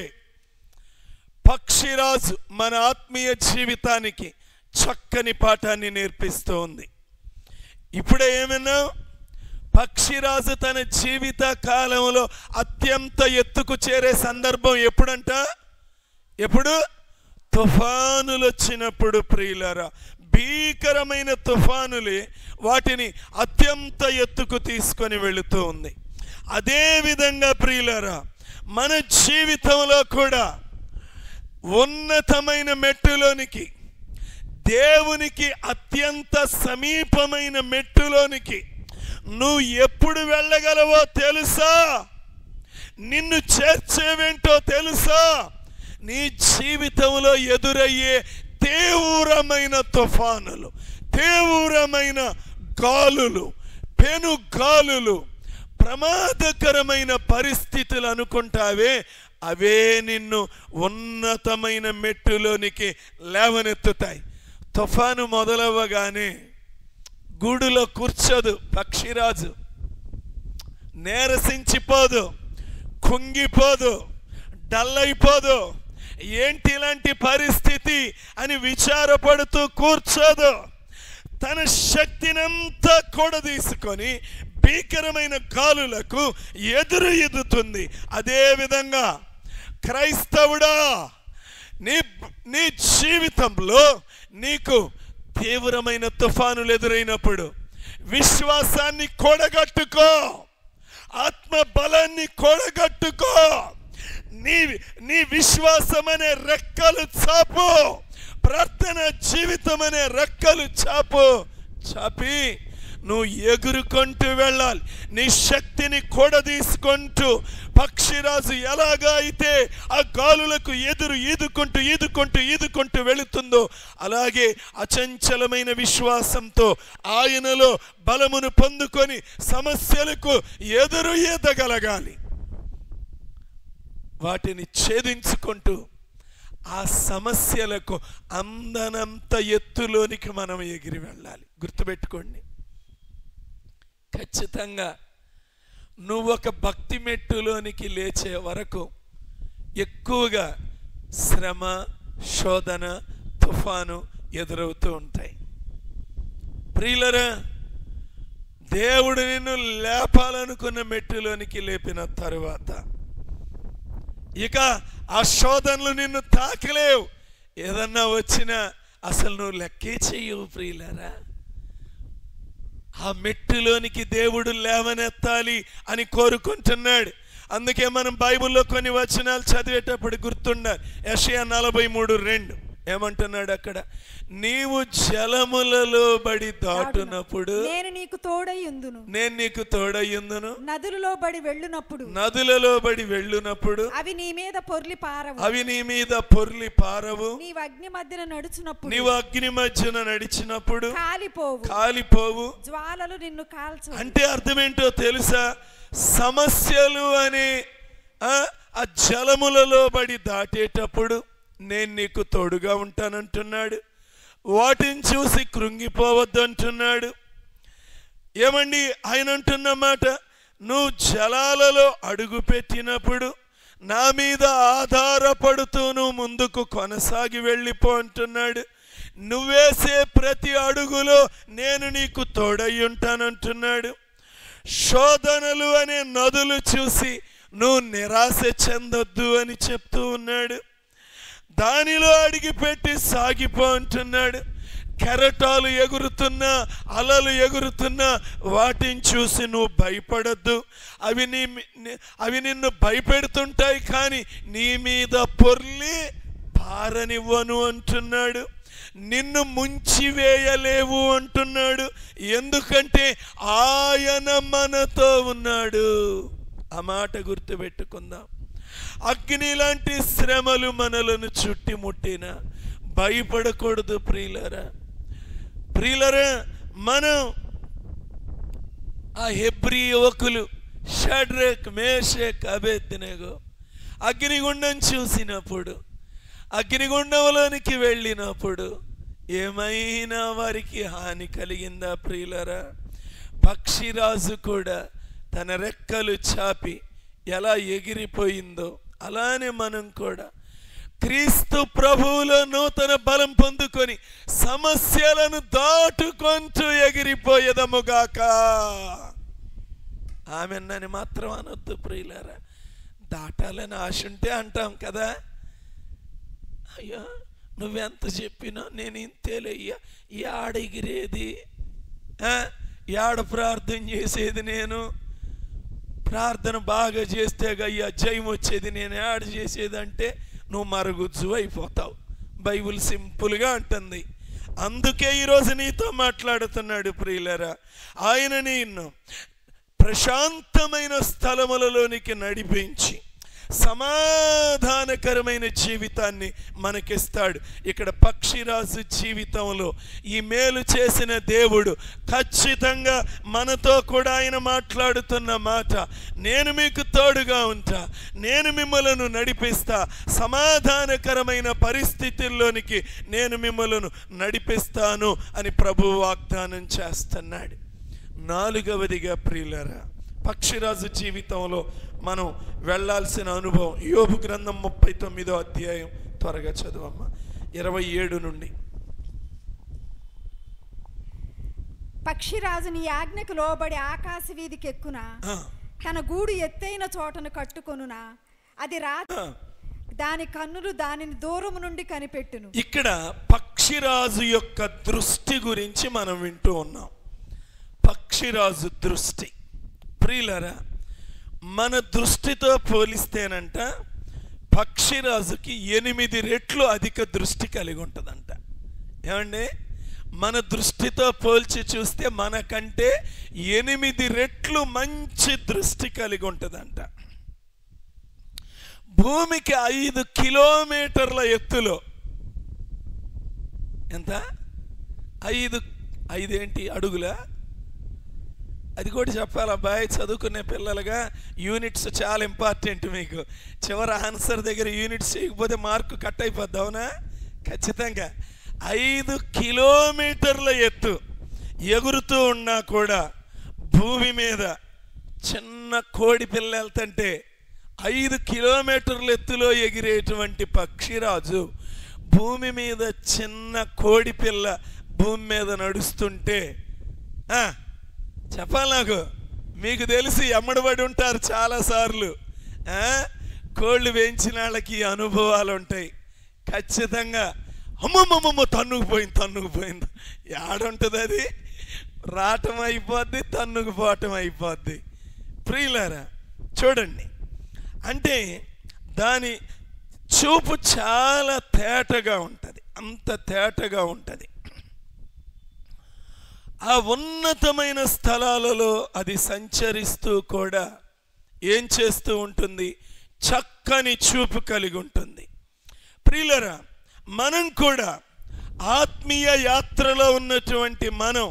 పక్షిరాజు మన ఆత్మీయ జీవితానికి చక్కని పాఠాన్ని నేర్పిస్తూ ఉంది. ఇప్పుడే ఏమన్నా, పక్షిరాజు తన జీవిత కాలంలో అత్యంత ఎత్తుకు చేరే సందర్భం ఎప్పుడంట? ఎప్పుడు? తుఫానులు వచ్చినప్పుడు. ప్రియులారా, భీకరమైన తుఫానులే వాటిని అత్యంత ఎత్తుకు తీసుకొని వెళుతూ ఉంది. అదే విధంగా ప్రియులారా, మన జీవితంలో కూడా ఉన్నతమైన మెట్టులోనికి, దేవునికి అత్యంత సమీపమైన మెట్టులోనికి నువ్వు ఎప్పుడు వెళ్ళగలవో తెలుసా? నిన్ను చేర్చేవేంటో తెలుసా? నీ జీవితంలో ఎదురయ్యే తీవ్రమైన తుఫానులు, తీవ్రమైన గాలులు, పెను గాలులు, ప్రమాదకరమైన పరిస్థితులు అనుకుంటావే, అవే నిన్ను ఉన్నతమైన మెట్టులోనికి లేవనెత్తుతాయి. తుఫాను మొదలవ్వగానే గూడులో కూర్చోదు పక్షిరాజు, నీరసించిపోదు, కుంగిపోదు, డల్ అయిపోదు. ఏంటి ఇలాంటి పరిస్థితి అని విచారపడుతూ కూర్చోదు. తన శక్తినంతా కూడా తీసుకొని భీకరమైన గాలులకు ఎదురుతుంది. అదేవిధంగా క్రైస్తవుడా, నీ జీవితంలో నీకు తీవ్రమైన తుఫానులు ఎదురైనప్పుడు విశ్వాసాన్ని కూడగట్టుకో, ఆత్మ బలాన్ని కూడగట్టుకో. నీ విశ్వాసం అనే రెక్కలు చాపు, ప్రార్థన జీవితం అనే రెక్కలు చాపి నువ్వు ఎగురుకుంటూ వెళ్ళాలి. నీ శక్తిని కూడదీసుకుంటూ పక్షిరాజు ఎలాగా అయితే ఆ గాలులకు ఈదుకుంటూ వెళుతుందో, అలాగే అచంచలమైన విశ్వాసంతో ఆయనలో బలమును పొందుకొని సమస్యలకు ఈదగలగాలి. వాటిని ఛేదించుకుంటూ ఆ సమస్యలకు అందనంత ఎత్తులోనికి మనం ఎగిరి వెళ్ళాలి. గుర్తుపెట్టుకోండి, ఖచ్చితంగా నువ్వు ఒక భక్తి మెట్టులోనికి లేచే వరకు ఎక్కువగా శ్రమ, శోధన, తుఫాను ఎదురవుతూ ఉంటాయి. ప్రియులరా, దేవుడు నిన్ను లేపాలనుకున్న మెట్టులోనికి లేపిన తరువాత ఇక ఆ శోధనలు నిన్ను తాకలేవు. ఏదన్నా వచ్చినా అసలు నువ్వు లెక్కే చెయ్యవు. ప్రియులరా, ఆ మెట్టులోనికి దేవుడు లేవనెత్తాలి అని కోరుకుంటున్నాడు. అందుకే మనం బైబిల్లో కొన్ని వచనాలు చదివేటప్పుడు గుర్తుండాలి. యెషయా 43:2 ఏమంటున్నాడు అక్కడ? నీవు జలములలో బడి దాటునప్పుడు నేను నీకు తోడయ్యుందును, నదులలో బడి వెళ్ళునప్పుడు అవి నీ మీద పొర్లి పారవు, నీవు అగ్ని మధ్యన నడిచినప్పుడు కాలిపోవు, జ్వాలలు నిన్ను కాల్చు. అంటే అర్థమేంటో తెలుసా? సమస్యలు అనే ఆ జలములలో బడి దాటేటప్పుడు నేను నీకు తోడుగా ఉంటానంటున్నాడు. వాటిని చూసి కృంగిపోవద్దు అంటున్నాడు. ఏమండి ఆయన అంటున్న మాట, నువ్వు జలాలలో అడుగు పెట్టినప్పుడు నా మీద ఆధారపడుతూ నువ్వు ముందుకు కొనసాగి వెళ్ళిపో అంటున్నాడు. నువ్వేసే ప్రతి అడుగులో నేను నీకు తోడై ఉంటానంటున్నాడు. శోధనలు అనే నదులు చూసి నువ్వు నిరాశ చెందొద్దు అని చెప్తూ ఉన్నాడు. దానిలో అడిగిపెట్టి సాగిపో అంటున్నాడు. కెరటాలు ఎగురుతున్నా, అలలు ఎగురుతున్నా వాటిని చూసి నువ్వు భయపడద్దు. అవి నిన్ను భయపెడుతుంటాయి, కానీ నీ మీద పొర్లి పారనివ్వను అంటున్నాడు. నిన్ను ముంచివేయలేవు అంటున్నాడు. ఎందుకంటే ఆయన మనతో ఉన్నాడు. ఆ మాట గుర్తుపెట్టుకుందాం. అగ్ని లాంటి శ్రమలు మనలను చుట్టుముట్టినా భయపడకూడదు ప్రియులారా. మనం ఆ హెబ్రీ యువకులు షడ్రక్, మేషక్, అబేద్నెగో అగ్నిగుండం చూసినప్పుడు, అగ్నిగుండంలోనికి వెళ్ళినప్పుడు ఏమైనా వారికి హాని కలిగిందా ప్రియులారా? పక్షిరాజు కూడా తన రెక్కలు చాపి ఎలా ఎగిరిపోయిందో అలానే మనం కూడా క్రీస్తు ప్రభువులో నూతన బలం పొందుకొని సమస్యలను దాటుకుంటూ ఎగిరిపోయేదముగాక. ఆమెన్నని మాత్రం అనొద్దు ప్రియులారా. దాటాలని ఆశ ఉంటే అంటాం కదా, అయ్యా నువ్వెంత చెప్పినా నేను ఇంతేలయ్యా, యాడ ఎగిరేది, యాడ ప్రార్థన చేసేది, నేను ప్రార్థన బాగా చేస్తే అయ్యా జయం వచ్చేది, నేను యాడ చేసేదంటే నువ్వు మరుగుజ్జు అయిపోతావు. బైబిల్ సింపుల్గా అంటుంది. అందుకే ఈరోజు నీతో మాట్లాడుతున్నాడు ప్రియులరా. ఆయన నిన్ను ప్రశాంతమైన స్థలములలోనికి నడిపించి సమాధానకరమైన జీవితాన్ని మనకిస్తాడు. ఇక్కడ పక్షిరాజు జీవితంలో ఈ మేలు చేసిన దేవుడు ఖచ్చితంగా మనతో కూడా ఆయన మాట్లాడుతున్న మాట, నేను మీకు తోడుగా ఉంటా, నేను మిమ్మలను నడిపిస్తా, సమాధానకరమైన పరిస్థితుల్లోనికి నేను మిమ్మలను నడిపిస్తాను అని ప్రభువు వాగ్దానం చేస్తున్నాడు. నాలుగవదిగా ప్రియులారా, పక్షిరాజు జీవితంలో మనం వెళ్ళాల్సిన అనుభవం యోబు గ్రంథం 39వ అధ్యాయం. త్వరగా చదువమ్మా, 27 నుండి. పక్షిరాజు నీ ఆజ్ఞకు లోబడి ఆకాశ వీధికి ఎక్కునా, తన గూడు ఎత్తైన చోటను కట్టుకొనునా, అది దాని కన్నులు దానిని దూరం నుండి కనిపెట్టును. ఇక్కడ పక్షిరాజు యొక్క దృష్టి గురించి మనం వింటూ ఉన్నాం. పక్షిరాజు దృష్టి ప్రియులరా, మన దృష్టితో పోలిస్తేనంట పక్షిరాజుకి 8 రెట్లు అధిక దృష్టి కలిగి ఉంటుందంట. ఏమండి, మన దృష్టితో పోల్చి చూస్తే మనకంటే 8 రెట్లు మంచి దృష్టి కలిగి ఉంటుందంట. భూమికి 5 కిలోమీటర్ల ఎత్తులో, ఎంత 5 ఏంటి అడుగులా, అది కూడా చెప్పాలి అబ్బాయి. చదువుకునే పిల్లలుగా యూనిట్స్ చాలా ఇంపార్టెంట్. మీకు చివరి ఆన్సర్ దగ్గర యూనిట్స్ చేయకపోతే మార్కు కట్ అయిపోద్ది, అవునా? ఖచ్చితంగా 5 కిలోమీటర్ల ఎత్తు ఎగురుతూ ఉన్నా కూడా భూమి మీద చిన్న కోడి పిల్ల వెళ్తుంటే 5 కిలోమీటర్ల ఎత్తులో ఎగిరేటువంటి పక్షిరాజు భూమి మీద చిన్న కోడి పిల్ల భూమి మీద నడుస్తుంటే చెప్పాలి నాకు, మీకు తెలిసి ఎమ్మడబడి ఉంటారు చాలాసార్లు. కోళ్ళు వేయించిన వాళ్ళకి అనుభవాలు ఉంటాయి ఖచ్చితంగా. అమ్మమ్మమ్మ తన్నుకుపోయింది ఏడుంటుంది, అది రావటం అయిపోద్ది, తన్నుకుపోవటం అయిపోద్ది. ప్రియులారా చూడండి, అంటే దాని చూపు చాలా తేటగా ఉంటుంది, అంత తేటగా ఉంటుంది. ఆ ఉన్నతమైన స్థలాలలో అది సంచరిస్తూ కూడా ఏం చేస్తూ ఉంటుంది? చక్కని చూపు కలిగి ఉంటుంది. ప్రియులరా, మనం కూడా ఆత్మీయ యాత్రలో ఉన్నటువంటి మనం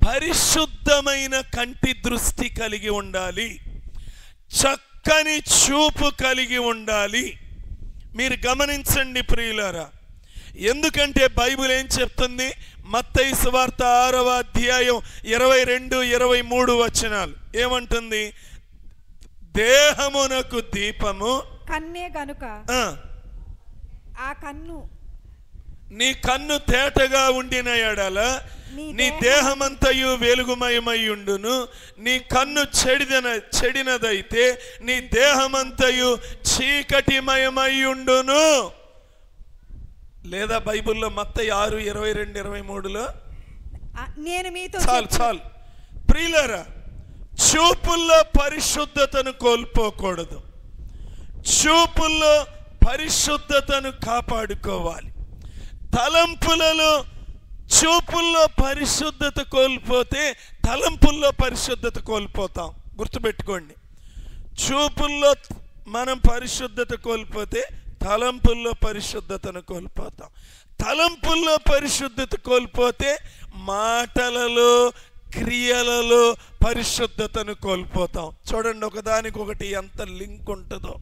పరిశుద్ధమైన కంటి దృష్టి కలిగి ఉండాలి, చక్కని చూపు కలిగి ఉండాలి. మీరు గమనించండి ప్రియులారా, ఎందుకంటే బైబిల్ ఏం చెప్తుంది? మత్తయి సువార్త 6వ అధ్యాయం 22, 23 వచనాలు ఏమంటుంది? దేహమునకు దీపము కన్నే గనుక ఆ కన్ను, నీ కన్ను తేటగా ఉండిన ఎడల నీ దేహమంతయు వెలుగుమయమై ఉండును. నీ కన్ను చెడినదైతే నీ దేహమంతయు చీకటిమయమై ఉండును. లేదా బైబిల్లో మత్తయి 6, 22, 23లో నేను మీతో చాలు ప్రియులారా, చూపుల్లో పరిశుద్ధతను కోల్పోకూడదు, చూపుల్లో పరిశుద్ధతను కాపాడుకోవాలి. తలంపులలో చూపుల్లో పరిశుద్ధత కోల్పోతే తలంపుల్లో పరిశుద్ధత కోల్పోతాం. గుర్తుపెట్టుకోండి, చూపుల్లో మనం పరిశుద్ధత కోల్పోతే తలంపుల్లో పరిశుద్ధతను కోల్పోతాం. తలంపుల్లో పరిశుద్ధత కోల్పోతే మాటలలో క్రియలలో పరిశుద్ధతను కోల్పోతాం. చూడండి, ఒకదానికొకటి ఎంత లింక్ ఉంటుందో.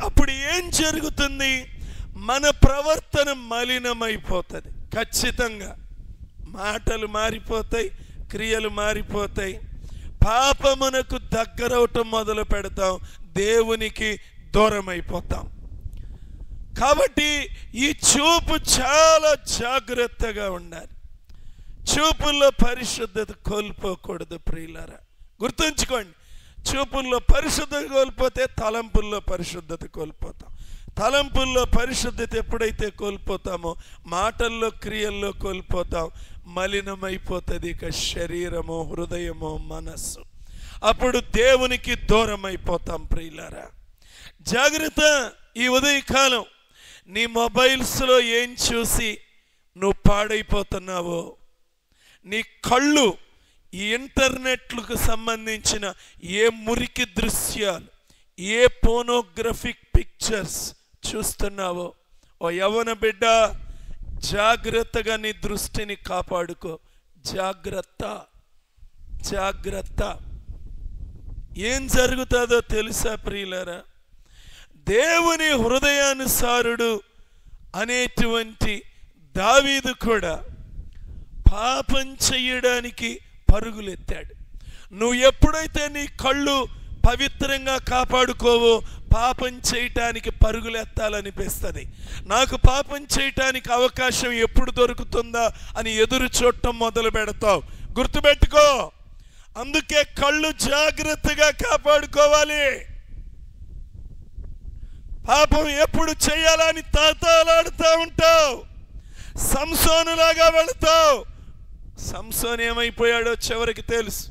అప్పుడు ఏం జరుగుతుంది? మన ప్రవర్తన మలినమైపోతుంది. ఖచ్చితంగా మాటలు మారిపోతాయి, క్రియలు మారిపోతాయి, పాపమునకు దగ్గరవటం మొదలు పెడతాం, దేవునికి దూరం అయిపోతాం. కాబట్టి ఈ చూపు చాలా జాగ్రత్తగా ఉండాలి. చూపుల్లో పరిశుద్ధత కోల్పోకూడదు ప్రియులారా. గుర్తుంచుకోండి, చూపుల్లో పరిశుద్ధత కోల్పోతే తలంపుల్లో పరిశుద్ధత కోల్పోతాం. తలంపుల్లో పరిశుద్ధత ఎప్పుడైతే కోల్పోతామో మాటల్లో క్రియల్లో కోల్పోతాం. మలినమైపోతుంది ఇక శరీరము, హృదయము, మనస్సు. అప్పుడు దేవునికి దూరం అయిపోతాం ప్రియులారా. జాగ్రత్త. ఈ ఉదయకాలం నీ మొబైల్స్లో ఏం చూసి నువ్వు పాడైపోతున్నావో, నీ కళ్ళు ఈ ఇంటర్నెట్లకు సంబంధించిన ఏ మురికి దృశ్యాలు, ఏ పోర్నోగ్రఫిక్ పిక్చర్స్ చూస్తున్నావో, ఓ యవ్వన బిడ్డ, జాగ్రత్తగా నీ దృష్టిని కాపాడుకో. జాగ్రత్త, జాగ్రత్త. ఏం జరుగుతుందో తెలుసా ప్రియులారా? దేవుని హృదయానుసారుడు అనేటువంటి దావీదు కూడా పాపం చెయ్యడానికి పరుగులెత్తాడు. నువ్వు ఎప్పుడైతే నీ కళ్ళు పవిత్రంగా కాపాడుకోవో పాపం చేయటానికి పరుగులెత్తాలనిపిస్తుంది. నాకు పాపం చేయటానికి అవకాశం ఎప్పుడు దొరుకుతుందా అని ఎదురు చూడటం మొదలు పెడతావు. గుర్తుపెట్టుకో, అందుకే కళ్ళు జాగ్రత్తగా కాపాడుకోవాలి. పాపం ఎప్పుడు చేయాలని తాతాలాడుతూ ఉంటావు, సంసోనులాగా వెళతావు. సంసోన్ ఏమైపోయాడో చివరికి తెలుసు.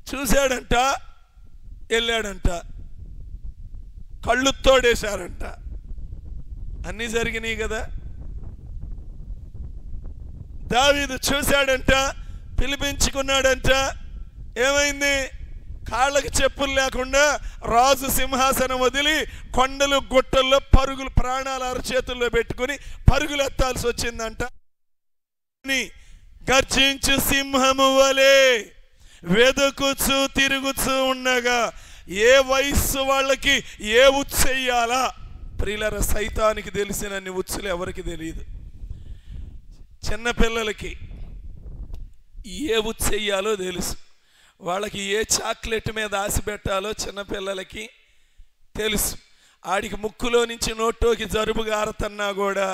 చూశాడంట, వెళ్ళాడంట, కళ్ళు తోడేశారంట. అన్నీ జరిగినాయి కదా. దావీదు చూశాడంట, పిలిపించుకున్నాడంట. ఏమైంది? కాళ్ళకి చెప్పులు లేకుండా రాజు సింహాసనం వదిలి కొండలు గుట్టల్లో పరుగులు, ప్రాణాలు అరచేతుల్లో పెట్టుకుని పరుగులు ఎత్తాల్సి వచ్చిందంట. గర్జించు సింహము వలె వెదుకుచూ తిరుగుచూ ఉండగా ఏ వయస్సు వాళ్ళకి ఏ ఉచ్చెయ్యాలా? ప్రియులార, సైతానికి తెలిసినన్ని ఉచ్చులు ఎవరికి తెలియదు. చిన్నపిల్లలకి ఏ ఉచ్చెయ్యాలో తెలుసు. వాళ్ళకి ఏ చాక్లెట్ మీద ఆశ పెట్టాలో చిన్నపిల్లలకి తెలుసు. ఆడికి ముక్కులో నుంచి నోట్లోకి జరుపు గారుతున్నా కూడా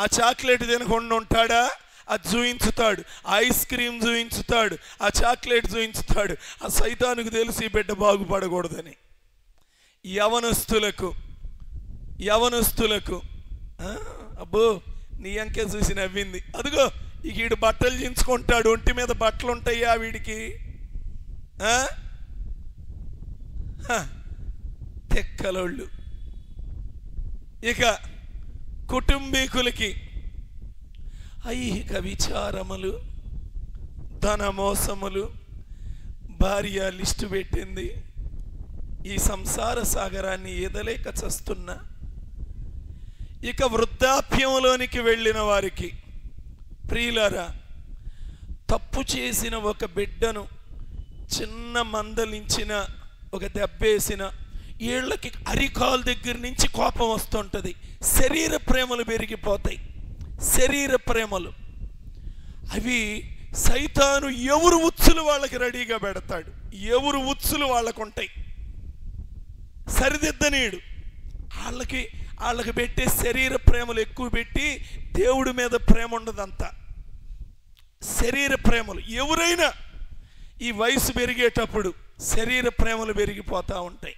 ఆ చాక్లెట్ తినకుండా ఉంటాడా? అది చూయించుతాడు. ఐస్ క్రీమ్ చూయించుతాడు, ఆ చాక్లెట్ చూయించుతాడు. ఆ సైతానికి తెలిసి ఈ బిడ్డ బాగుపడకూడదని. యవనస్తులకు అబ్బో నీ అంకే చూసి నవ్వింది. అదిగో ఇక వీడు బట్టలు చించుకుంటాడు, ఒంటి మీద బట్టలు ఉంటాయా వీడికి? తెక్కలోళ్ళు. ఇక కుటుంబీకులకి ఐహిక విచారములు, ధన మోసములు. భార్య లిస్టు పెట్టింది, ఈ సంసార సాగరాన్ని ఈదలేక చస్తున్నా. ఇక వృద్ధాప్యంలోనికి వెళ్ళిన వారికి ప్రియులారా, తప్పు చేసిన ఒక బిడ్డను చిన్న మందలించిన, ఒక దెబ్బేసిన, వీళ్ళకి అరికాలు దగ్గర నుంచి కోపం వస్తుంటుంది. శరీర ప్రేమలు పెరిగిపోతాయి. శరీర ప్రేమలు అవి సైతాను ఎవరు ఉచ్చులు వాళ్ళకి రెడీగా పెడతాడు. ఎవరు ఉచ్చులు వాళ్ళకు ఉంటాయి, సరిదిద్దనీడు. వాళ్ళకి పెట్టే శరీర ప్రేమలు ఎక్కువ పెట్టి దేవుడి మీద ప్రేమ ఉండదంతా. శరీర ప్రేమలు ఎవరైనా ఈ వయసు పెరిగేటప్పుడు శరీర ప్రేమలు పెరిగిపోతూ ఉంటాయి,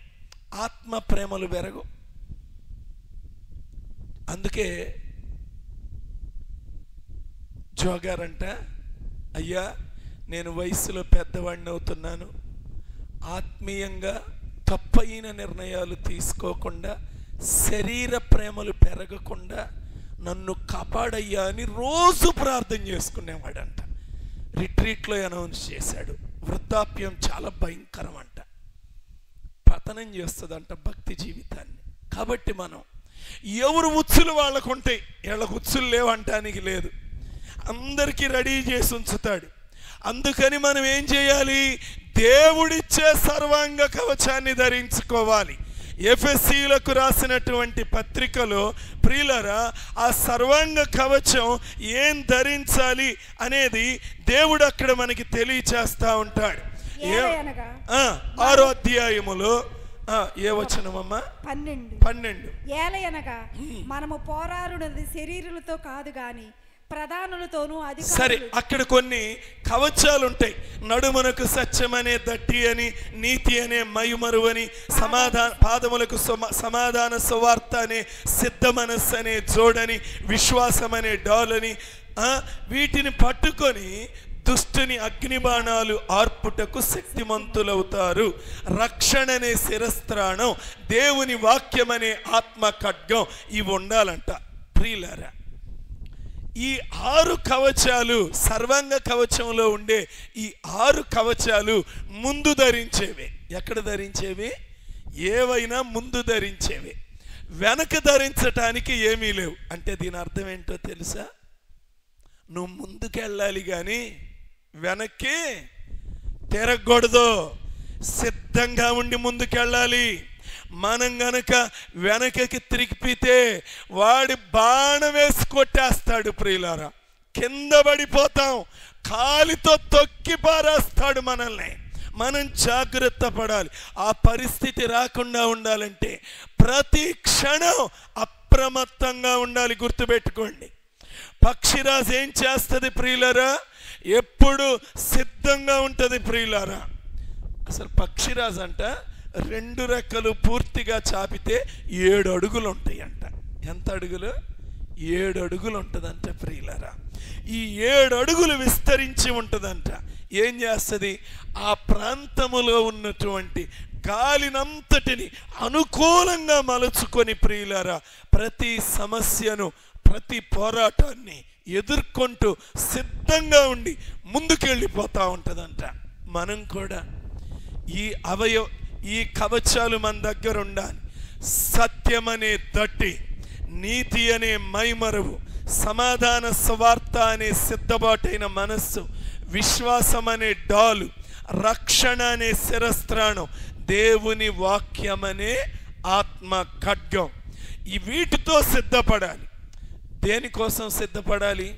ఆత్మ ప్రేమలు పెరగవు. అందుకే జోగారంట, అయ్యా నేను వయసులో పెద్దవాడిని అవుతున్నాను, ఆత్మీయంగా తప్పైన నిర్ణయాలు తీసుకోకుండా శరీర ప్రేమలు పెరగకుండా నన్ను కాపాడయ్యా అని రోజు ప్రార్థన చేసుకునేవాడంట. రిట్రీట్లో అనౌన్స్ చేశాడు, వృద్ధాప్యం చాలా భయంకరం అంట, పతనం చేస్తుందంట భక్తి జీవితాన్ని. కాబట్టి మనం ఎవరు ఉచ్చులు వాళ్ళకు ఉంటాయి, వీళ్ళకు ఉచ్చులు లేవంటానికి లేదు, అందరికీ రెడీ చేసి ఉంచుతాడు. అందుకని మనం ఏం చేయాలి? దేవుడిచ్చే సర్వాంగ కవచాన్ని ధరించుకోవాలి. ఎఫెసీయులకు రాసినటువంటి పత్రికలో ప్రియులారా, ఆ సర్వాంగ కవచం ఏం ధరించాలి అనేది దేవుడు అక్కడ మనకి తెలియచేస్తా ఉంటాడు. 6వ అధ్యాయములో ఏ వచనమమ్మా? 12. ఏలయనగా మనము పోరాడునది శరీరులతో కాదు గాని ప్రధానులతోనూ. సరే, అక్కడ కొన్ని కవచాలు ఉంటాయి. నడుమునకు సత్యం అనే దట్టి అని, నీతి అనే మైమరు అని, పాదములకు సమాధాన సువార్త అనే సిద్ధ మనస్సు అనే జోడని, విశ్వాసం అనే డాలని, వీటిని పట్టుకొని దుష్టుని అగ్నిబాణాలు ఆర్పుటకు శక్తిమంతులవుతారు. రక్షణ అనే శిరస్త్రాణం, దేవుని వాక్యం అనే ఆత్మ ఖడ్గం, ఇవి ఉండాలంట. ప్రియులారా, ఈ 6 కవచాలు, సర్వాంగ కవచంలో ఉండే ఈ 6 కవచాలు ముందు ధరించేవే. ఎక్కడ ధరించేవి? ఏవైనా ముందు ధరించేవే, వెనక ధరించటానికి ఏమీ లేవు. అంటే దీని అర్థం ఏంటో తెలుసా? నువ్వు ముందుకెళ్ళాలి కానీ వెనక్కి తిరగకూడదు, సిద్ధంగా ఉండి ముందుకెళ్ళాలి. మనం గనక వెనకకి తిరిగిపితే వాడి బాణం వేసి కొట్టేస్తాడు. ప్రియులారా, కింద పడిపోతాం, కాలితో తొక్కి పారేస్తాడు మనల్ని. మనం జాగ్రత్త పడాలి. ఆ పరిస్థితి రాకుండా ఉండాలంటే ప్రతి క్షణం అప్రమత్తంగా ఉండాలి. గుర్తుపెట్టుకోండి, పక్షిరాజు ఏం చేస్తుంది ప్రియులారా? ఎప్పుడు సిద్ధంగా ఉంటుంది ప్రియులారా. అసలు పక్షిరాజు అంట 2 రెక్కలు పూర్తిగా చాపితే 7 అడుగులు ఉంటాయంట. ఎంత అడుగులు? 7 అడుగులు ఉంటుందంట ప్రియులారా. ఈ 7 అడుగులు విస్తరించి ఉంటుందంట. ఏం చేస్తుంది? ఆ ప్రాంతములో ఉన్నటువంటి గాలినంతటిని అనుకూలంగా మలుచుకొని ప్రియులారా, ప్రతి సమస్యను, ప్రతి పోరాటాన్ని ఎదుర్కొంటూ సిద్ధంగా ఉండి ముందుకెళ్ళిపోతూ ఉంటుందంట. మనం కూడా ఈ కవచాలు మన దగ్గర ఉండాలి. సత్యం అనే దట్టి, నీతి అనే మైమరువు, సమాధాన సువార్త అనే సిద్ధబాటైన మనస్సు, విశ్వాసం అనే డాలు, రక్షణ అనే శిరస్త్రాణం, దేవుని వాక్యం అనే ఆత్మ ఖడ్గం. ఈ వీటితో సిద్ధపడాలి. దేనికోసం సిద్ధపడాలి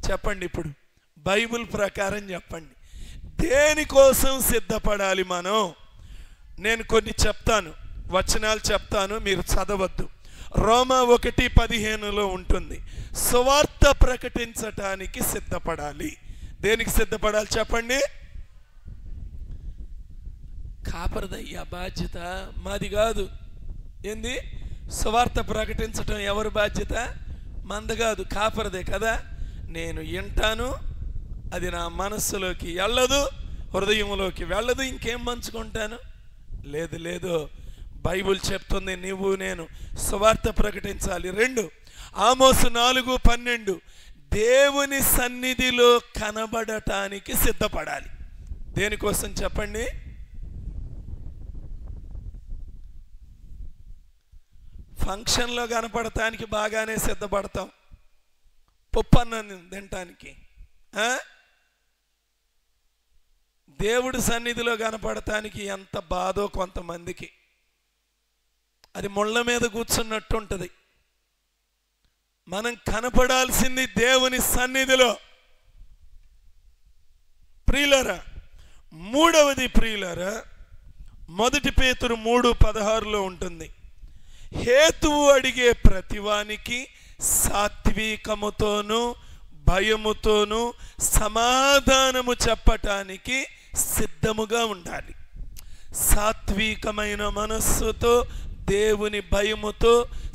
చెప్పండి? ఇప్పుడు బైబిల్ ప్రకారం చెప్పండి, దేనికోసం సిద్ధపడాలి మనం? నేను కొన్ని చెప్తాను, వచనాలు చెప్తాను, మీరు చదవద్దు. రోమా 1:15 ఉంటుంది, సువార్త ప్రకటించటానికి సిద్ధపడాలి. దేనికి సిద్ధపడాలి చెప్పండి? కాపరదయ్యా బాధ్యత, మాది కాదు. ఏంది? సువార్త ప్రకటించటం ఎవరి బాధ్యత? మంది కాదు, కాపరదే కదా. నేను వింటాను, అది నా మనస్సులోకి వెళ్ళదు, హృదయంలోకి వెళ్ళదు, ఇంకేం పంచుకుంటాను? లేదు, బైబిల్ చెప్తుంది నువ్వు నేను సువార్త ప్రకటించాలి. 2 ఆమోసు 4:12 దేవుని సన్నిధిలో కనబడటానికి సిద్ధపడాలి. దేనికోసం చెప్పండి? ఫంక్షన్లో కనపడటానికి బాగానే సిద్ధపడతాం, పప్పన్నం తినటానికి. దేవుడి సన్నిధిలో కనపడటానికి ఎంత బాధో కొంతమందికి. అది ముళ్ళ మీద కూర్చున్నట్టు ఉంటుంది. మనం కనపడాల్సింది దేవుని సన్నిధిలో. ప్రియులారా, 3వది ప్రియులారా, 1 పేతురు 3:16 ఉంటుంది, హేతువు అడిగే ప్రతివానికి సాత్వికముతోనూ భయముతోనూ సమాధానము చెప్పటానికి సిద్ధముగా ఉండాలి. సాత్వికమైన మనస్సుతో, దేవుని భయముతో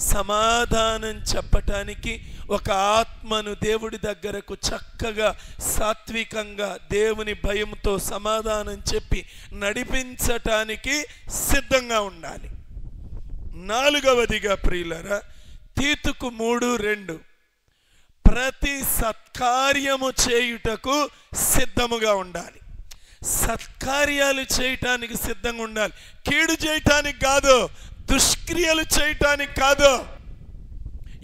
సమాధానం చెప్పటానికి, ఒక ఆత్మను దేవుడి దగ్గరకు చక్కగా సాత్వికంగా దేవుని భయముతో సమాధానం చెప్పి నడిపించటానికి సిద్ధంగా ఉండాలి. 4వదిగా ప్రియులారా, తీతుకు 3:2 ప్రతి సత్కార్యము చేయుటకు సిద్ధముగా ఉండాలి. సత్కార్యాలు చేయటానికి సిద్ధంగా ఉండాలి. కీడు చేయటానికి కాదు, దుష్క్రియలు చేయటానికి కాదు,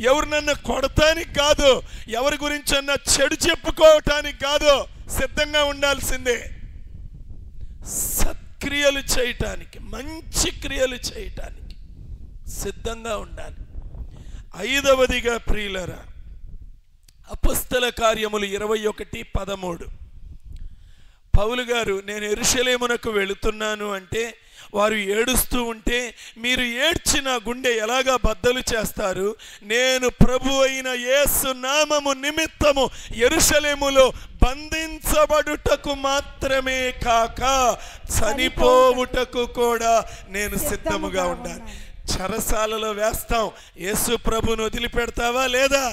ఎవరినన్నా కొడటానికి కాదు, ఎవరి గురించన్నా చెడు చెప్పుకోవటానికి కాదు, సిద్ధంగా ఉండాల్సిందే. సత్క్రియలు చేయటానికి, మంచి క్రియలు చేయటానికి సిద్ధంగా ఉండాలి. 5వదిగా ప్రియులరా, అపొస్తల కార్యములు 21:13 పౌలు గారు నేను యెరూషలేమునకు వెళుతున్నాను అంటే వారు ఏడుస్తూ ఉంటే మీరు ఏడ్చిన గుండె ఎలాగా బద్దలు చేస్తారు? నేను ప్రభు అయిన యేసు నామము నిమిత్తము యెరూషలేములో బంధించబడుటకు మాత్రమే కాక చనిపోవుటకు కూడా నేను సిద్ధముగా ఉండాలి. చెరసాలలో వేస్తాం, యేసు ప్రభును వదిలిపెడతావా లేదా?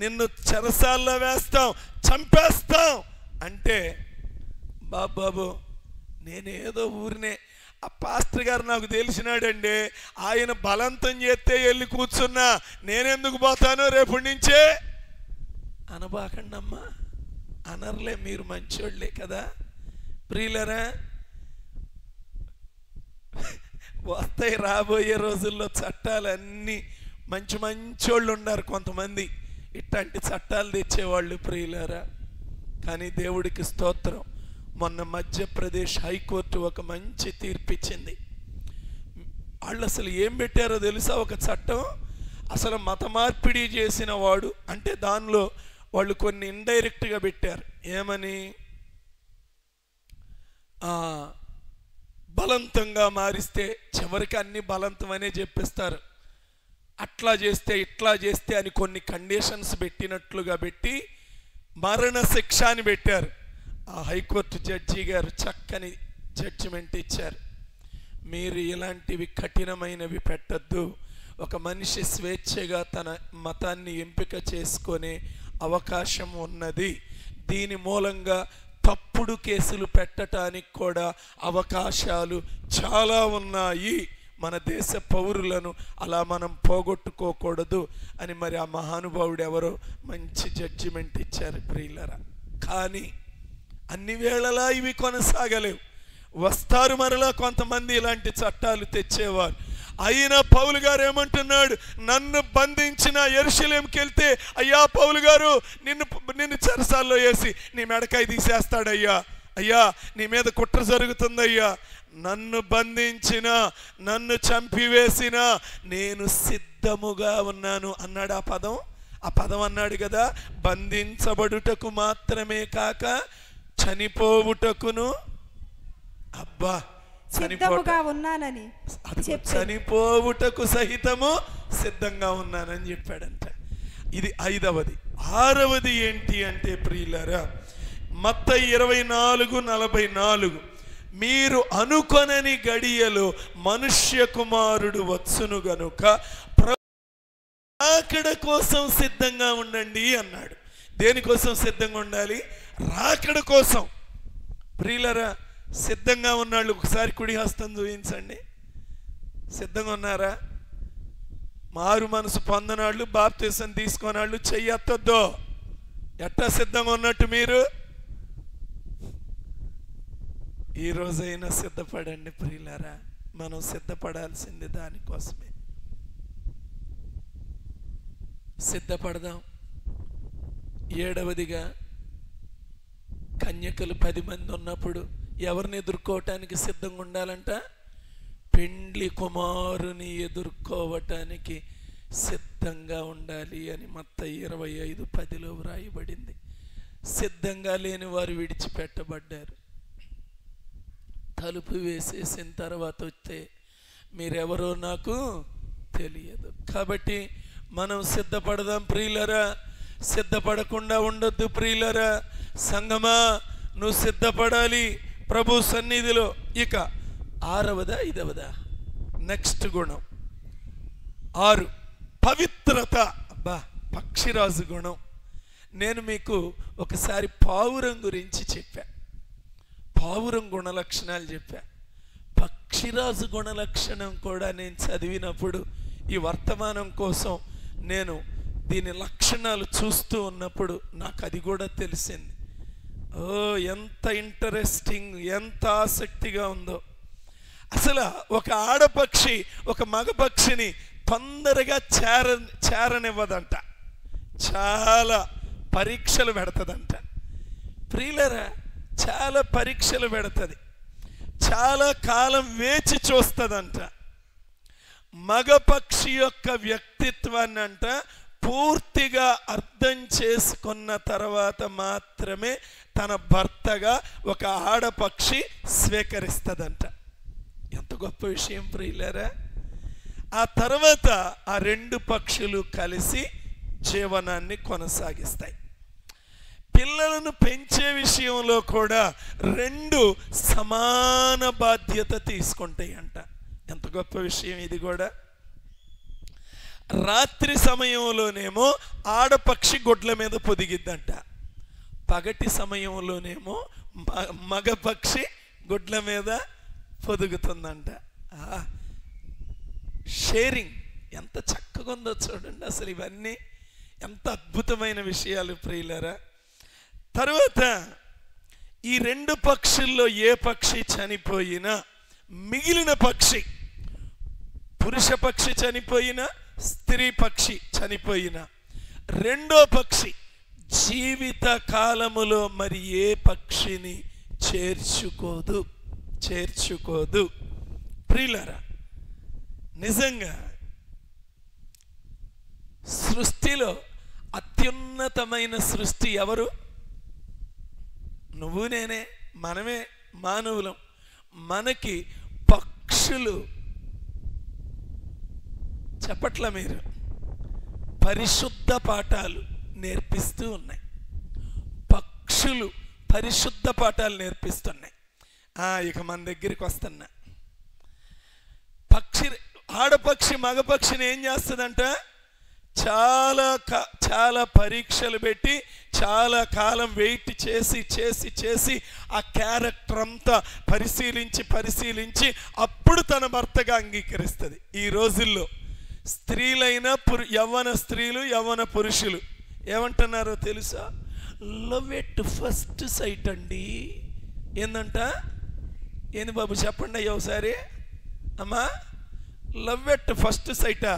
నిన్ను చెరసాలలో వేస్తాం, చంపేస్తాం అంటే బాబు నేనేదో ఊరినే ఆ పాస్టర్ గారు నాకు తెలిసినాడండి, ఆయన బలవంతం చేస్తే వెళ్ళి కూర్చున్నా, నేనెందుకు పోతాను రేపటి నుంచే అనబాకండి అమ్మా. అనర్లే, మీరు మంచోళ్ళే కదా ప్రియులరా. వస్తాయి రాబోయే రోజుల్లో చట్టాలన్నీ. మంచోళ్ళు ఉన్నారు కొంతమంది ఇట్లాంటి చట్టాలు తెచ్చేవాళ్ళు ప్రియులరా. కానీ దేవుడికి స్తోత్రం, మొన్న మధ్యప్రదేశ్ హైకోర్టు ఒక మంచి తీర్పిచ్చింది. వాళ్ళు అసలు ఏం పెట్టారో తెలుసా? ఒక చట్టం, అసలు మత మార్పిడి చేసిన వాడు అంటే దానిలో వాళ్ళు కొన్ని ఇండైరెక్ట్గా పెట్టారు. ఏమని? బలవంతంగా మారిస్తే చివరికి అన్ని బలవంతమనే చెప్పిస్తారు. అట్లా చేస్తే ఇట్లా చేస్తే అని కొన్ని కండిషన్స్ పెట్టినట్లుగా పెట్టి మరణ శిక్ష అని పెట్టారు. ఆ హైకోర్టు జడ్జి గారు చక్కని జడ్జిమెంట్ ఇచ్చారు. మీరు ఇలాంటివి కఠినమైనవి పెట్టద్దు. ఒక మనిషి స్వేచ్ఛగా తన మతాన్ని ఎంపిక చేసుకునే అవకాశం ఉన్నది. దీని మూలంగా తప్పుడు కేసులు పెట్టడానికి కూడా అవకాశాలు చాలా ఉన్నాయి. మన దేశ పౌరులను అలా మనం పోగొట్టుకోకూడదు అని మరి ఆ మహానుభావుడు ఎవరో మంచి జడ్జిమెంట్ ఇచ్చారు ప్రియులరా. కానీ అన్ని వేళలా ఇవి కొనసాగలేవు. వస్తారు మరలా కొంతమంది ఇలాంటి చట్టాలు తెచ్చేవారు. అయినా పౌలు గారు ఏమంటున్నాడు? నన్ను బంధించిన యెరూషలేముకి వెళ్తే, అయ్యా పౌలు గారు నిన్ను చెరసాల్లో వేసి నీ మెడకాయ తీసేస్తాడయ్యా, అయ్యా నీ మీద కుట్ర జరుగుతుందయ్యా, నన్ను బంధించిన నన్ను చంపివేసిన నేను సిద్ధముగా ఉన్నాను అన్నాడు. ఆ పదం అన్నాడు కదా, బంధించబడుటకు మాత్రమే కాక చనిపోవుటకును, అబ్బా చనిపోవుటకు సహితము సిద్ధంగా ఉన్నానని చెప్పాడంట. ఇది 5వది. 6వది ఏంటి అంటే ప్రియులారా, మత్తయి 24:44 మీరు అనుకొనని గడియలో మనుష్య కుమారుడు వచ్చును గనుక రాకడ కోసం సిద్ధంగా ఉండండి అన్నాడు. దేనికోసం సిద్ధంగా ఉండాలి? రాకడ కోసం. ప్రియులారా, సిద్ధంగా ఉన్నాళ్ళు ఒకసారి కుడి హస్తం చూపించండి. సిద్ధంగా ఉన్నారా? మారు మనసు పొందనాళ్ళు, బాప్తిసం తీసుకున్నాళ్ళు చెయ్యొద్దు. ఎట్టా సిద్ధంగా ఉన్నట్టు మీరు? ఈ రోజైనా సిద్ధపడండి ప్రియులారా. మనం సిద్ధపడాల్సింది దానికోసమే. సిద్ధపడదాం. 7వదిగా, కన్యకలు 10 మంది ఉన్నప్పుడు ఎవరిని ఎదుర్కోవటానికి సిద్ధంగా ఉండాలంట? పెండ్లి కుమారుని ఎదుర్కోవటానికి సిద్ధంగా ఉండాలి అని మత్తయి 25:10 వ్రాయబడింది. సిద్ధంగా లేని వారు విడిచిపెట్టబడ్డారు. తలుపు వేసేసిన తర్వాత వస్తే మీరెవరో నాకు తెలియదు. కాబట్టి మనం సిద్ధపడదాం ప్రియులరా. సిద్ధపడకుండా ఉండొద్దు ప్రియులరా. సంగమా, నువ్వు సిద్ధపడాలి ప్రభు సన్నిధిలో. ఇక 6వదా 5వదా? నెక్స్ట్ గుణం 6, పవిత్రత. అబ్బా, పక్షిరాజు గుణం. నేను మీకు ఒకసారి పావురం గురించి చెప్పా. పావురం గుణలక్షణాలు చెప్పా. పక్షిరాజు గుణలక్షణం కూడా నేను చదివినప్పుడు ఈ వర్తమానం కోసం నేను దీని లక్షణాలు చూస్తూ ఉన్నప్పుడు నాకు అది కూడా తెలిసింది. ఓ ఎంత ఇంట్రెస్టింగ్, ఎంత ఆసక్తిగా ఉందో. అసలు ఒక ఆడపక్షి ఒక మగపక్షిని తొందరగా చేరనివ్వదంట, చాలా పరీక్షలు పెడతదంట. ప్రియులరా, చాలా పరీక్షలు పెడతది, చాలా కాలం వేచి చూస్తుందంట. మగపక్షి యొక్క వ్యక్తిత్వాన్ని అంట పూర్తిగా అర్థం చేసుకున్న తర్వాత మాత్రమే తన భర్తగా ఒక ఆడపక్షి స్వీకరిస్తుందంట. ఎంత గొప్ప విషయం ప్రియులారా. ఆ తర్వాత ఆ రెండు పక్షులు కలిసి జీవనాన్ని కొనసాగిస్తాయి. పిల్లలను పెంచే విషయంలో కూడా రెండు సమాన బాధ్యత తీసుకుంటాయి అంట. ఎంత గొప్ప విషయం ఇది కూడా. రాత్రి సమయంలోనేమో ఆడపక్షి గుడ్ల మీద పొదిగిద్దంట, పగటి సమయంలోనేమో మగపక్షి గుడ్ల మీద పొదుగుతుందంట. షేరింగ్ ఎంత చక్కగా ఉందో చూడండి. అసలు ఇవన్నీ ఎంత అద్భుతమైన విషయాలు ప్రియులారా. తర్వాత ఈ రెండు పక్షుల్లో ఏ పక్షి చనిపోయినా, మిగిలిన పక్షి, పురుష పక్షి చనిపోయినా, స్త్రీ పక్షి చనిపోయినా, రెండో పక్షి జీవిత కాలములో మరి ఏ పక్షిని చేర్చుకోదు. ప్రియులారా, నిజంగా సృష్టిలో అత్యున్నతమైన సృష్టి ఎవరు? నువ్వు నేనే, మనమే మానవులం. మనకి పక్షులు, చెప్పట్లా మీరు, పరిశుద్ధ పాఠాలు నేర్పిస్తూ ఉన్నాయి. పక్షులు పరిశుద్ధ పాఠాలు నేర్పిస్తున్నాయి. ఇక మన దగ్గరికి వస్తున్నా. ఆడపక్షి మగపక్షిని ఏం చేస్తుందంట? చాలా పరీక్షలు పెట్టి, చాలా కాలం వెయిట్ చేసి ఆ క్యారెక్టర్ అంతా పరిశీలించి అప్పుడు తన భర్తగా అంగీకరిస్తుంది. ఈ రోజుల్లో స్త్రీలైన యవ్వన స్త్రీలు, యవ్వన పురుషులు ఏమంటున్నారో తెలుసా? లవ్ ఎట్ ఫస్ట్ సైట్ అండి. ఏందంట? ఏంది బాబు చెప్పండి అయ్యా ఒకసారి. అమ్మా, లవ్ ఎట్ ఫస్ట్ సైటా?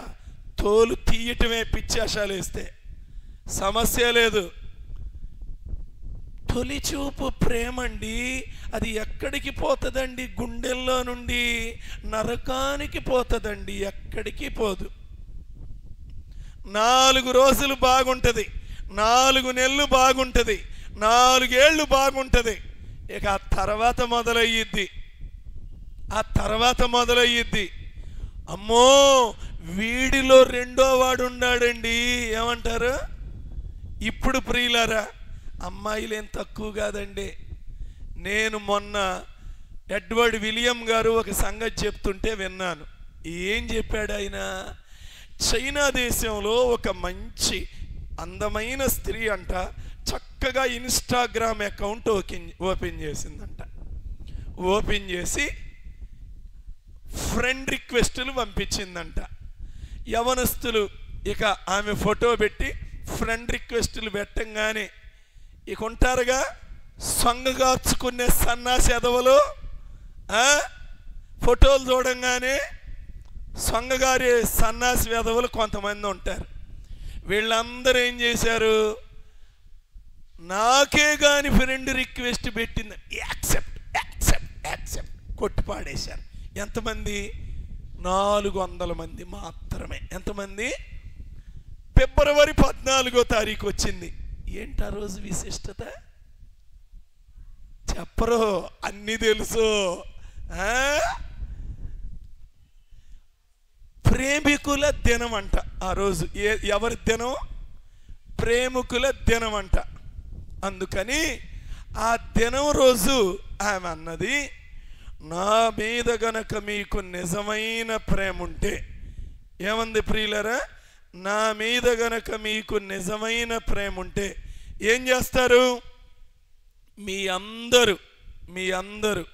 తోలు తీయటమే, పిచ్చాశాలు వేస్తే సమస్య లేదు. తొలి చూపు ప్రేమండి, అది ఎక్కడికి పోతుందండి? గుండెల్లో నుండి నరకానికి పోతుందండి, ఎక్కడికి పోదు. 4 రోజులు బాగుంటుంది, 4 నెలలు బాగుంటుంది, 4 ఏళ్ళు బాగుంటుంది. ఇక ఆ తర్వాత మొదలయ్యిద్ది. అమ్మో, వీడిలో రెండో వాడు ఉన్నాడండి, ఏమంటారు? ఇప్పుడు ప్రియులారా, అమ్మాయిలేం తక్కువ కాదండి. నేను మొన్న ఎడ్వర్డ్ విలియం గారు ఒక సంగతి చెప్తుంటే విన్నాను. ఏం చెప్పాడు ఆయన? చైనా దేశంలో ఒక మంచి అందమైన స్త్రీ అంట చక్కగా ఇన్స్టాగ్రామ్ అకౌంట్ ఓపెన్ చేసిందంట. ఓపెన్ చేసి ఫ్రెండ్ రిక్వెస్టులు పంపించిందంట. యవనస్తులు ఇక ఆమె ఫోటో పెట్టి ఫ్రెండ్ రిక్వెస్టులు పెట్టంగానే ఇక ఉంటారుగా సొంగగార్చుకునే సన్నాసి ఎదవలు, ఫోటోలు చూడంగానే సొంగగారి సన్నాసి వెధవలు కొంతమంది ఉంటారు. వీళ్ళందరూ ఏం చేశారు? నాకే గాని ఫ్రెండ్ రిక్వెస్ట్ పెట్టింది, యాక్సెప్ట్ కొట్టి పాడేశారు. ఎంతమంది? 400 మంది మాత్రమే. ఎంతమంది? ఫిబ్రవరి 14వ తారీఖు వచ్చింది. ఏంటి ఆ రోజు విశిష్టత? చెప్పరు, అన్నీ తెలుసు. ప్రేమికుల దినం అంట ఆ రోజు. ఎవరి దినం? ప్రేమికుల దినం అంట. అందుకని ఆ దినం రోజు ఆమె అన్నది, నా మీద గనక మీకు నిజమైన ప్రేమ ఉంటే, ఏమంది ప్రియులరా? నా మీద గనక మీకు నిజమైన ప్రేమ ఉంటే ఏం చేస్తారు? మీ అందరూ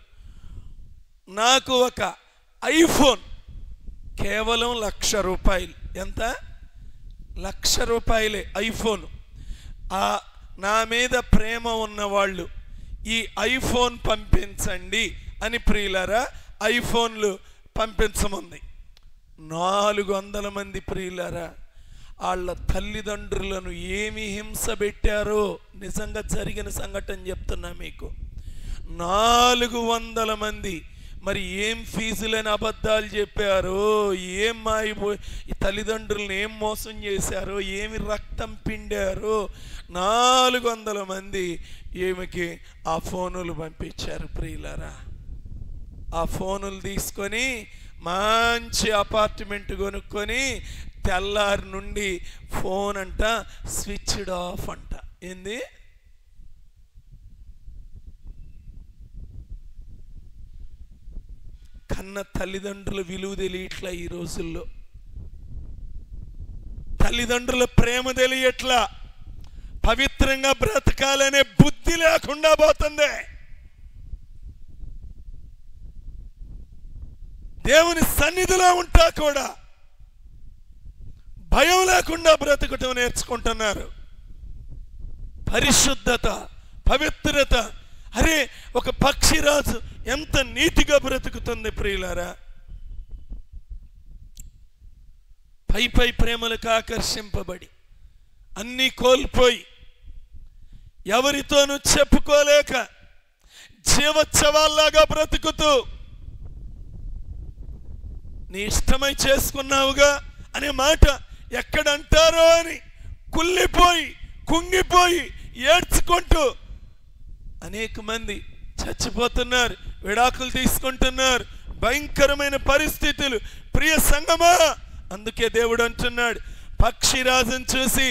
నాకు ఒక ఐఫోన్ కేవలం 1,00,000 రూపాయలు, ఎంత? ₹1,00,000 ఐఫోన్. నా మీద ప్రేమ ఉన్నవాళ్ళు ఈ ఐఫోన్ పంపించండి అని ప్రియులారా ఐఫోన్లు పంపించమంది. 400 మంది ప్రియులారా వాళ్ళ తల్లిదండ్రులను ఏమి హింస పెట్టారో నిజంగా జరిగిన సంఘటన చెప్తున్నా మీకు. 400 మంది మరి ఏం ఫీజులని అబద్ధాలు చెప్పారో, ఏం ఈ తల్లిదండ్రులను ఏం మోసం చేశారో, ఏమి రక్తం పిండారో 400 మంది ఈమెకి ఆ ఫోనులు పంపించారు ప్రియులారా. ఆ ఫోనులు తీసుకొని మంచి అపార్ట్మెంట్ కొనుక్కొని తెల్లారి నుండి ఫోన్ అంట స్విచ్డ్ ఆఫ్ అంట. ఏంది? కన్న తల్లిదండ్రుల విలువ తెలియట్లా ఈ రోజుల్లో, తల్లిదండ్రుల ప్రేమ తెలియట్లా, పవిత్రంగా బ్రతకాలనే బుద్ధి లేకుండా పోతుంది. దేవుని సన్నిధిలో ఉంటా కూడా భయం లేకుండా బ్రతకటం నేర్చుకుంటున్నారు. పరిశుద్ధత, పవిత్రత. అరే, ఒక పక్షిరాజు ఎంత నీతిగా బ్రతుకుతుంది ప్రియులారా. పై ప్రేమలకు ఆకర్షింపబడి అన్నీ కోల్పోయి ఎవరితోనూ చెప్పుకోలేక జీవోత్సవాల్లాగా బ్రతుకుతూ నీ ఇష్టమై చేసుకున్నావుగా అనే మాట ఎక్కడంటారో అని కుళ్ళిపోయి కుంగిపోయి ఏడ్చుకుంటూ అనేక మంది చచ్చిపోతున్నారు, విడాకులు తీసుకుంటున్నారు. భయంకరమైన పరిస్థితులు ప్రియ సంగమా. అందుకే దేవుడు అంటున్నాడు, పక్షిరాజును చూసి